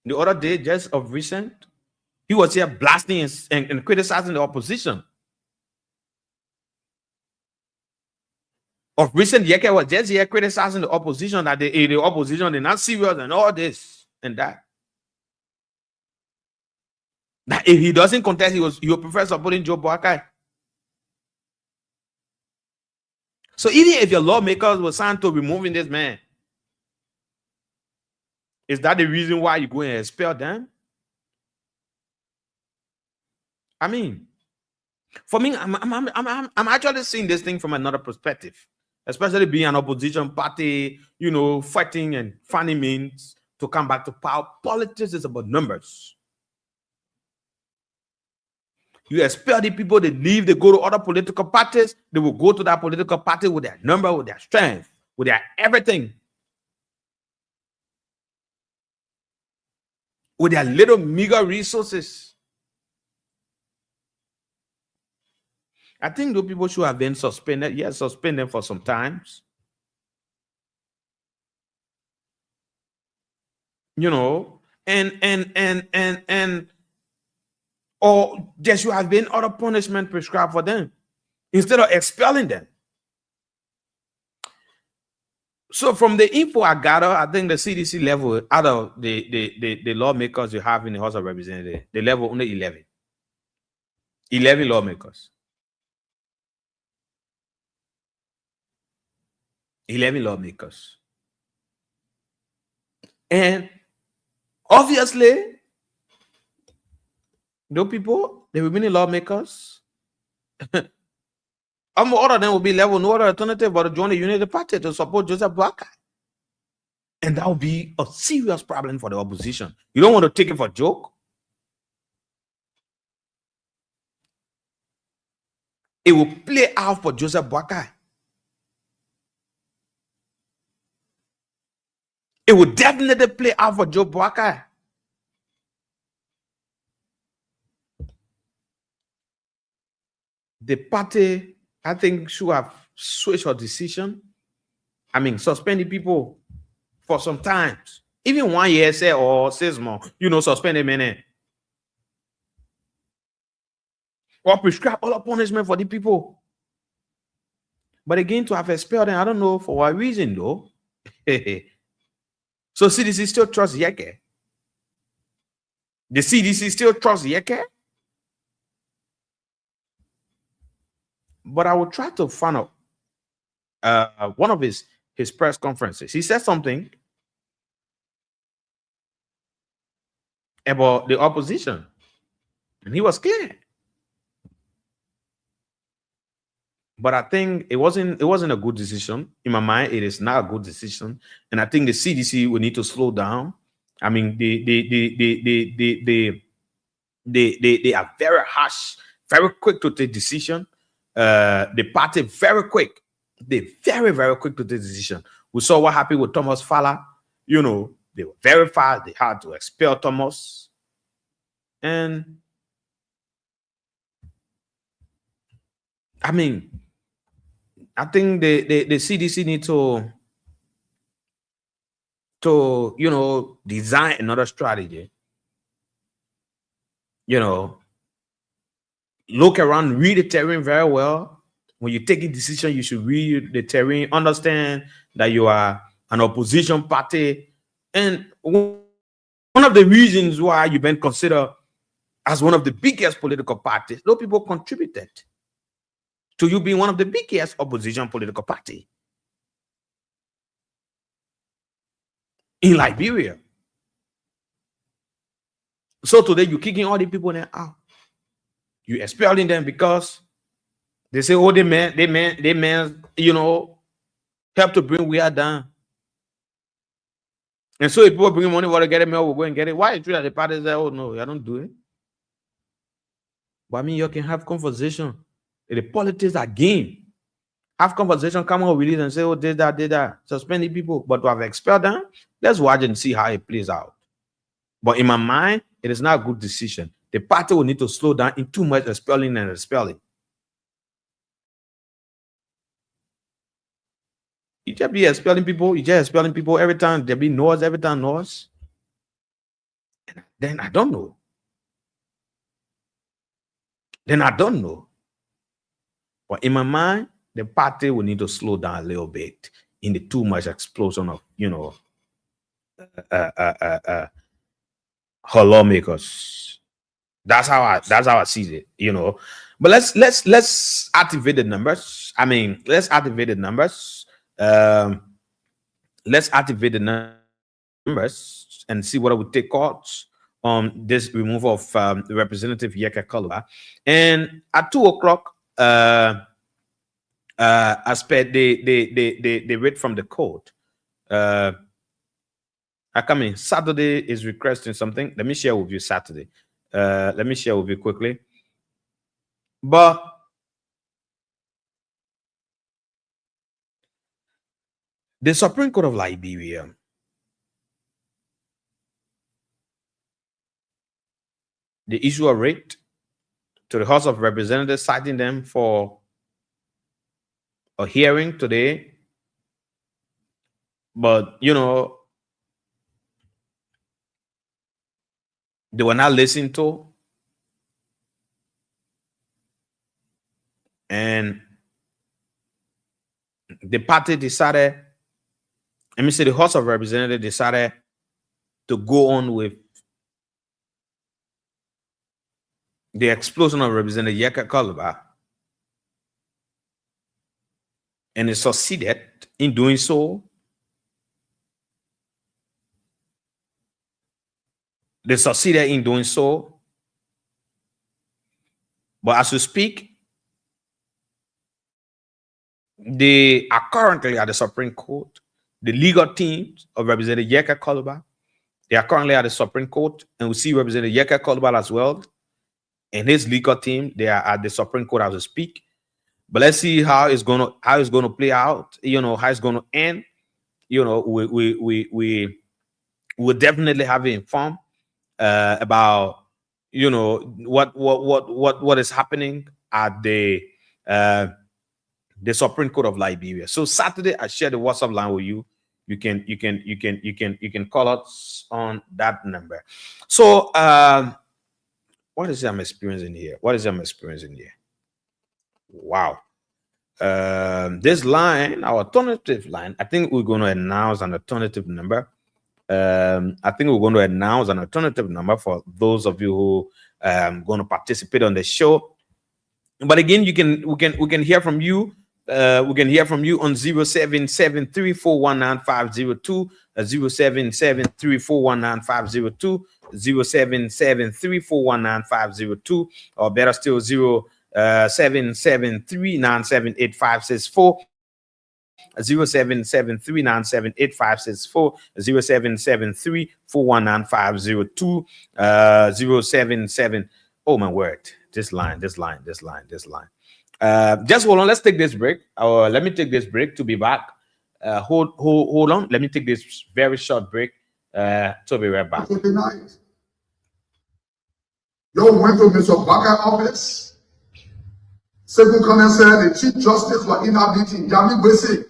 The other day, just of recent, he was here blasting and criticizing the opposition. Of recent, Yeke was just here criticizing the opposition, that the opposition, they're not serious and all this and that. That if he doesn't contest, he will prefer supporting Joe Boakai. So even if your lawmakers were signed to removing this man, is that the reason why you go and expel them? I mean, for me, I'm actually seeing this thing from another perspective, especially being an opposition party, fighting and finding means to come back to power. Politics is about numbers. You expel the people, they leave, they go to other political parties, they will go to that political party with their number, with their strength, with their everything, with their little meager resources. I think those people should have been suspended. Yes, suspended for some times. And or there should have been other punishment prescribed for them instead of expelling them. So from the info I gather, I think the CDC level out of the lawmakers you have in the House of Representatives, the level only 11. 11 lawmakers. 11 lawmakers. And obviously, those people, they will be lawmakers. All of them will be level, no other alternative but to join the United Party to support Joseph Boakai. And that will be a serious problem for the opposition. You don't want to take it for a joke. It will play out for Joseph Boakai. It will definitely play out for Joe Boakai. The party, I think, should have switched her decision. I mean, suspending people for some time. Even 1 year, say, or 6 months, suspend a minute. Or prescribe all the punishment for the people. But again, to have expelled them, I don't know for what reason, though. So CDC still trusts Yeke. The CDC still trusts Yeke. But I will try to find out one of his press conferences. He said something about the opposition, and he was clear. But I think it wasn't a good decision. In my mind, it is not a good decision. And I think the CDC will need to slow down. I mean, they are very harsh, very quick to take decision. The party very quick. They very, very quick to take decision. We saw what happened with Thomas Fala. They were very fast. They had to expel Thomas. And I mean, I think the CDC need to design another strategy. Look around, read the terrain very well. When you take a decision, you should read the terrain, understand that you are an opposition party. And one of the reasons why you've been considered as one of the biggest political parties, those people contributed to you being one of the biggest opposition political party in Liberia. So today you're kicking all the people there out. You expelling them because they say, oh, they man, help to bring we are down. And so if people bring money, want to get it, we'll go and get it. Why is it that the party say, oh no, I don't do it? But I mean, you can have conversation. The politics are game. Have conversation, come on, release and say, oh, did that, suspend the people. But to have expelled them, let's watch and see how it plays out. But in my mind, it is not a good decision. The party will need to slow down in too much expelling and expelling. You just be expelling people, every time there be noise, every time noise. And then I don't know. But in my mind, the party will need to slow down a little bit in the too much explosion of, her lawmakers. That's how I see it, But let's activate the numbers. I mean, let's activate the numbers. Let's activate the numbers and see whether we take calls on this removal of Representative Yeka Koluba. And at 2 o'clock, as per they read from the court, I come in. Saturday is requesting something. Let me share with you Saturday. Let me share with you quickly. But the Supreme Court of Liberia, the issue of writ to the House of Representatives, citing them for a hearing today. But, you know, they were not listened to. And the party decided, let me say the House of Representatives decided to go on with the explosion of Representative Yeka Koluba. And it succeeded in doing so. They succeeded in doing so. But as we speak, they are currently at the Supreme Court. The legal teams of Representative Yeka Koluba, they are currently at the Supreme Court, and we see Representative Yeka Koluba as well. And his legal team, they are at the Supreme Court as we speak. But let's see how it's gonna play out. You know how it's gonna end. You know, we will definitely have it informed about what is happening at the Supreme Court of Liberia. So Saturday, I share the WhatsApp line with you. You can call us on that number. So what is it I'm experiencing here? Wow. This line, our alternative line, I think we're going to announce an alternative number. For those of you who going to participate on the show. But again, we can hear from you. We can hear from you on 0773419502, 0773419502, 0773419502, or better still 0773978564, 0773978564, 0773419502, 07. Oh my word! This line. Just hold on. Let's take this break. Let me take this break to be back. Hold on. Let me take this very short break to be right back. Tonight, you went to Mr. Bakker office. Second Colonel said the Chief Justice was in our meeting. Jami Gbese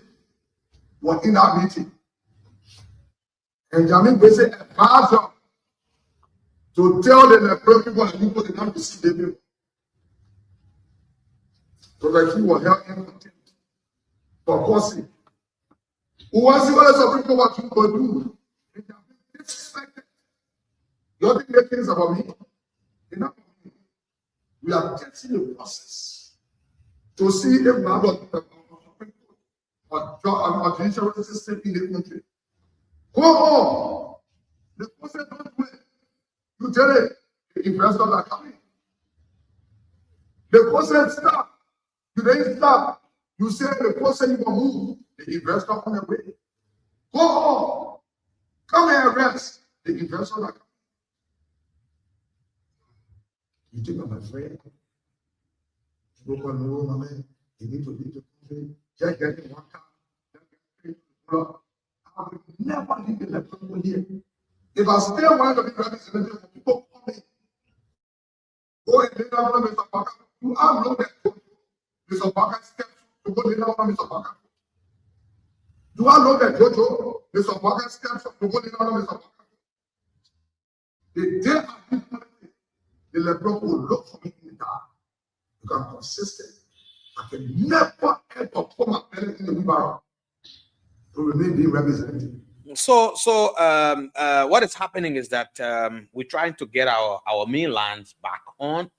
was in our meeting. And Jami Gbese advised her to tell the people that people did not receive the people. So that he was held in contempt for causing. Who was the other Supreme Court what you could do? Disrespected. You don't think the things about me? Enough of me. We are getting the process to see if we have a Supreme Court or judicial system in the country. Go on. The process don't do it. You tell it, the investors are coming. The process stop. You then stop. You say the person you will move, the investor on the way. Go on. Come and arrest. The investors are coming. You think I'm afraid? You don't know, my man. You need to leave the country. Just get in one car. I will never leave the electoral here. If I still want to be representative of people coming, go and lay down on Mr. Bakker. You have no that. Mr. Bakker steps to go lay down on Mr. Bakker. Do I know that Jojo? Mr. Bakker steps to go lay down on Mr. Bakker. The day I do politics, the electoral will look for me in the dark. Because I'm consistent. I can never ever put my belly in the wheelbarrow to remain being represented. So what is happening is that we're trying to get our main lines back on.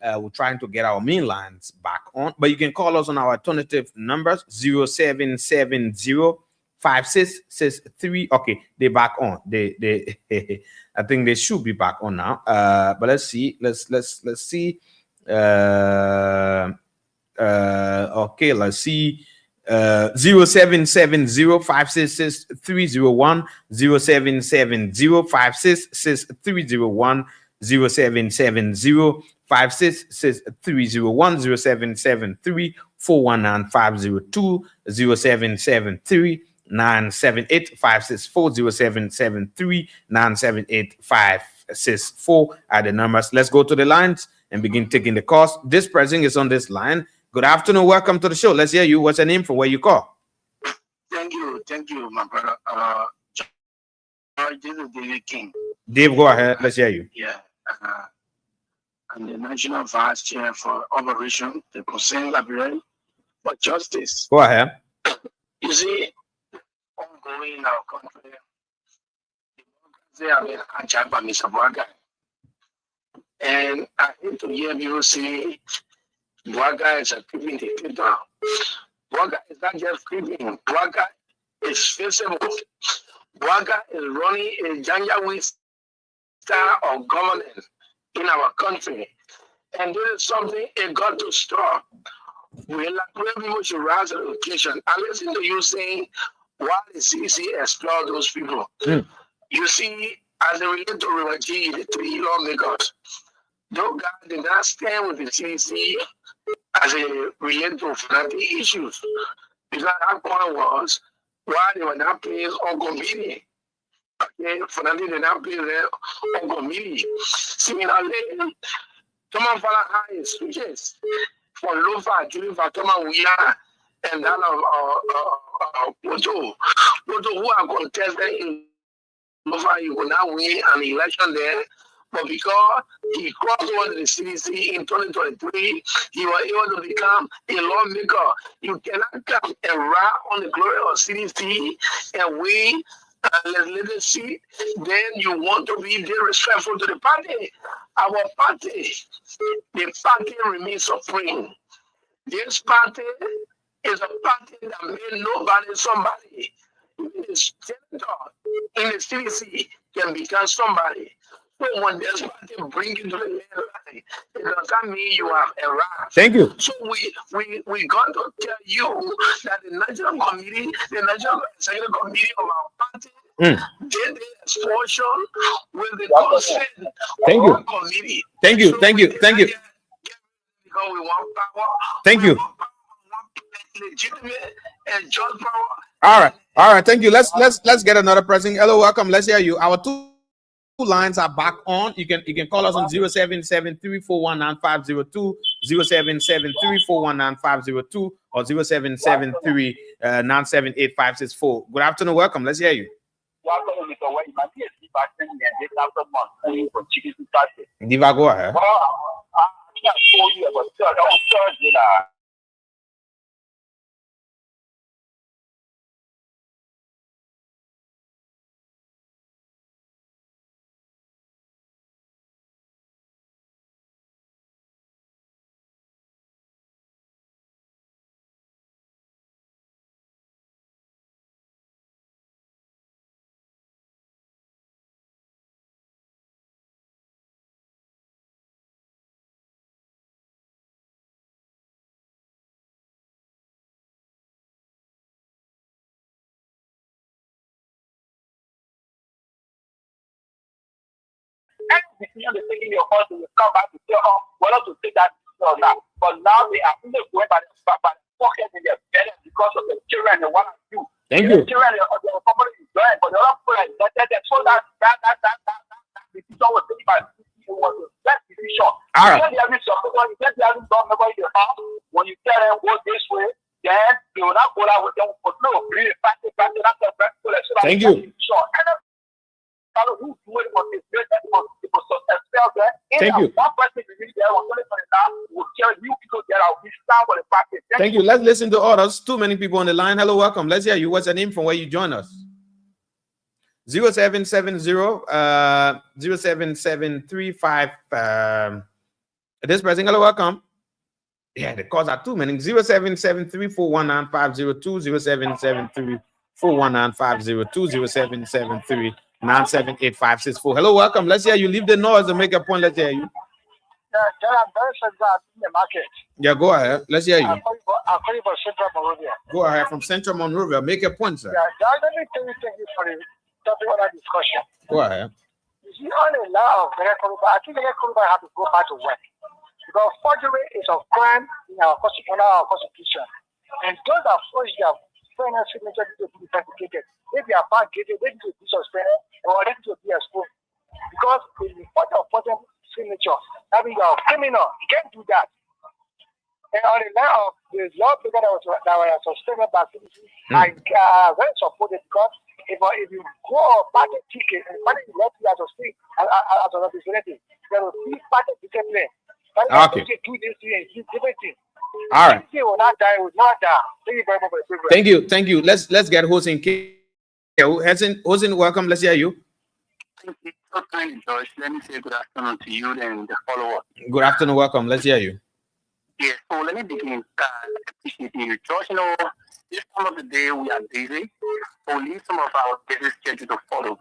But you can call us on our alternative numbers 0770 5663. Okay, they back on. They I think they should be back on now. But let's see. Let's see. Okay, let's see. 0770-566-301, 0770-566-301, 0770-566-301, 0773-419-502, 0773-978-564, 0773-978-564 are the numbers. Let's go to the lines and begin taking the calls. This person is on this line. Good afternoon. Welcome to the show. Let's hear you. What's your name from where you call? Thank you, my brother. This is David King. Dave, go ahead. Let's hear you. Yeah. I'm the National Vice Chair for Operation the Concerned Library for Justice. Go ahead. You see, ongoing in our country, they are being attacked by Mr. Bwaga. And I hate to hear people say Bwaga is a creeping dictator. Bwaga is not just creeping. Bwaga is feasible. Bwaga is running a Janjaweed style of governance in our country. And this is something it got to stop. We like people should rise to the occasion. I listen to you saying, why the CC explore those people? You see, as it relates to River G, the three lawmakers, those guys did not stand with the CC as it relates to financial issues. Because that point was why they were not paying Ogomili. Okay, financially they not paying Ogomili. Similarly, Thomas Fala High switches for Lofa, Julifa, Thomas Wia, and that of Poto, who are contested in Lofa, you will not win an election there. But because he crossed over to the CDC in 2023, he was able to become a lawmaker. You cannot come and ride on the glory of CDC and win a leadership. Then you want to be disrespectful to the party. Our party, the party remains supreme. This party is a party that made nobody somebody. The senator in the CDC can become somebody. So when this party bring you to the line, it doesn't mean you have a right. Thank you. So we got to tell you that the National Committee, the National Executive Committee of our party, did the expulsion with the consent Thank of you. our committee. Thank you. So Thank you. Thank you. Because we want power. Thank we you. want power, we want legitimate and just power. All right. All right. Thank you. Let's get another person. Hello, welcome. Let's hear you. Our two lines are back on. You can call us on 0773-419-502, 0773-419-502, or 0773-978-564. Good afternoon. Welcome. Let's hear you. Diva, go ahead. Any decision they're taking your husband will come back to tell them whether to take that decision or not. But now they are only going by the pocket in their belly because of the children they want to do. Thank you. The children, somebody is doing, but the other people that so that decision was taken by it was the best decision. All right. When you tell them go this way, then they will not go that way. They will no, bring it back. Thank you. Thank you. Thank you. Let's listen to others. Too many people on the line. Hello, welcome. Let's hear you. What's your name from where you join us? 0770-07735. This person. Hello, welcome. Yeah, the calls are too many. 0773-419-502, 419-502-0773-978-564. Hello, welcome. Let's hear you. Leave the noise and make a point. Let's hear you. There are very central in the market. Yeah, go ahead. Let's hear you. I'm calling for Central Monrovia. Go ahead from Central Monrovia. Make a point, sir. Yeah, let me thank you for the topic of that discussion. Go ahead. You see, on a law of I think the have to go back to work. Because forgery is a crime in our constitution. And those that forge their final signature to be investigated. If they are found guilty, they need to be suspended or they need to be exposed. Because if you forge a forgery signature, that means you are a criminal. You can't do that. And on the line of the law that were suspended by CDC, I very supported because if you go party ticket and party left you as a state, as a representative, there will be party discipline. Okay. Do this thing and do different things. All right. CDC will not die, will not die. Thank you very much for the privilege. Thank you. Let's get Hossein. Hossein, welcome. Let's hear you. Thank you. Okay, Josh. Let me say good afternoon to you and the follow-up. Good afternoon. Welcome. Let's hear you. Yes, so let me begin. Appreciating you, Josh. You know, this time of the day we are busy, so we need some of our busy schedule to follow.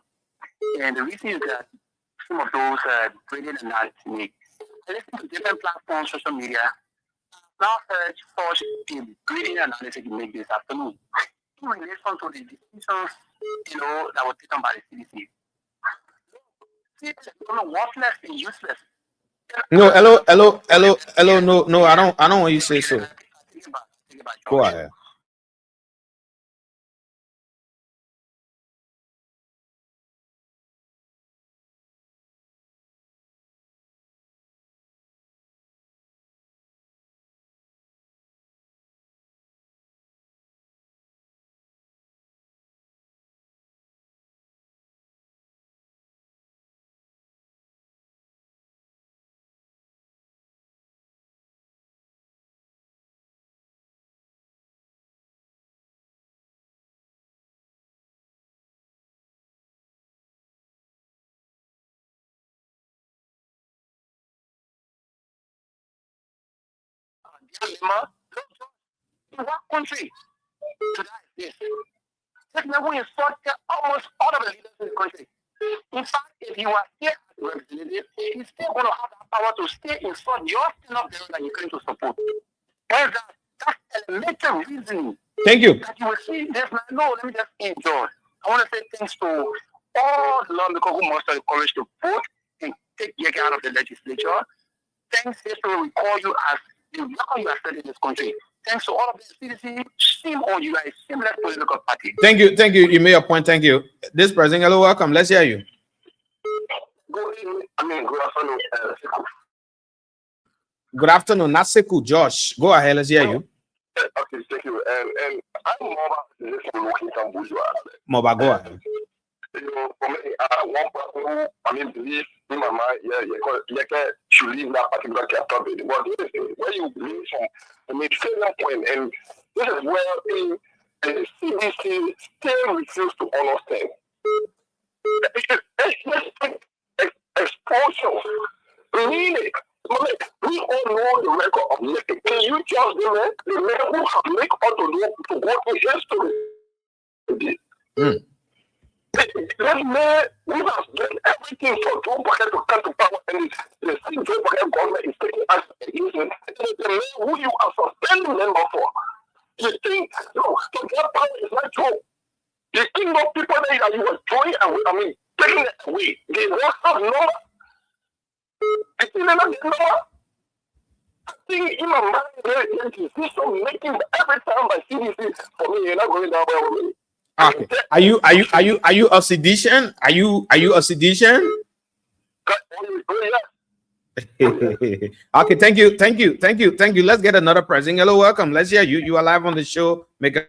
And the reason is that some of those graded analysis make. I listen to different platforms, social media. Now search for the grading analysis you make this afternoon in relation to the decisions, you know, that were taken by the CDC. Worthless and useless. No, hello. No, I don't want you to say so. Go ahead. In what country today is this? This man who insulted almost all of the leaders in the country. In fact, if you are here as a representative, he's still going to have the power to stay insult your stand-up there that you're going to support. And that's elementary reasoning. Thank you. That you will see this man. No, let me just enjoy. I want to say thanks to all the lawmakers who mustered the courage to vote and take Yeke out of the legislature. Thanks, history will call you as the record you are studying in this country. Thanks to all of the CDC, shame on you, are a seamless political party. Thank you. You made a point. Thank you. This person, hello, welcome. Let's hear you. Good afternoon. Good afternoon, Naseku Josh. Go ahead. Let's hear you. Okay, thank you. I'm Moba, go ahead. You know, for me, one person who, believe in my mind, Yeke should leave that particular category. But this is where you believe from a certain point, and this is where the CDC still refuses to understand. Exposure. Really? We all know the record of Yeke. Can you judge the man who have make all to go in history? This man, we have done everything for Joe Biden to come to power, and the same Joe Biden government is taking us against him. The man who you are suspending them for. You think, to get power is not true. You think those people that you were throwing away, taking it away, they won't have number. I think they're not getting number. I think in my mind, there is a decision making every time by CDC for me, you're not going down there with me. Okay. Are you a sedition? Are you a sedition? Okay, thank you. Let's get another person. Hello, welcome. Let's hear you. You are live on the show. Make a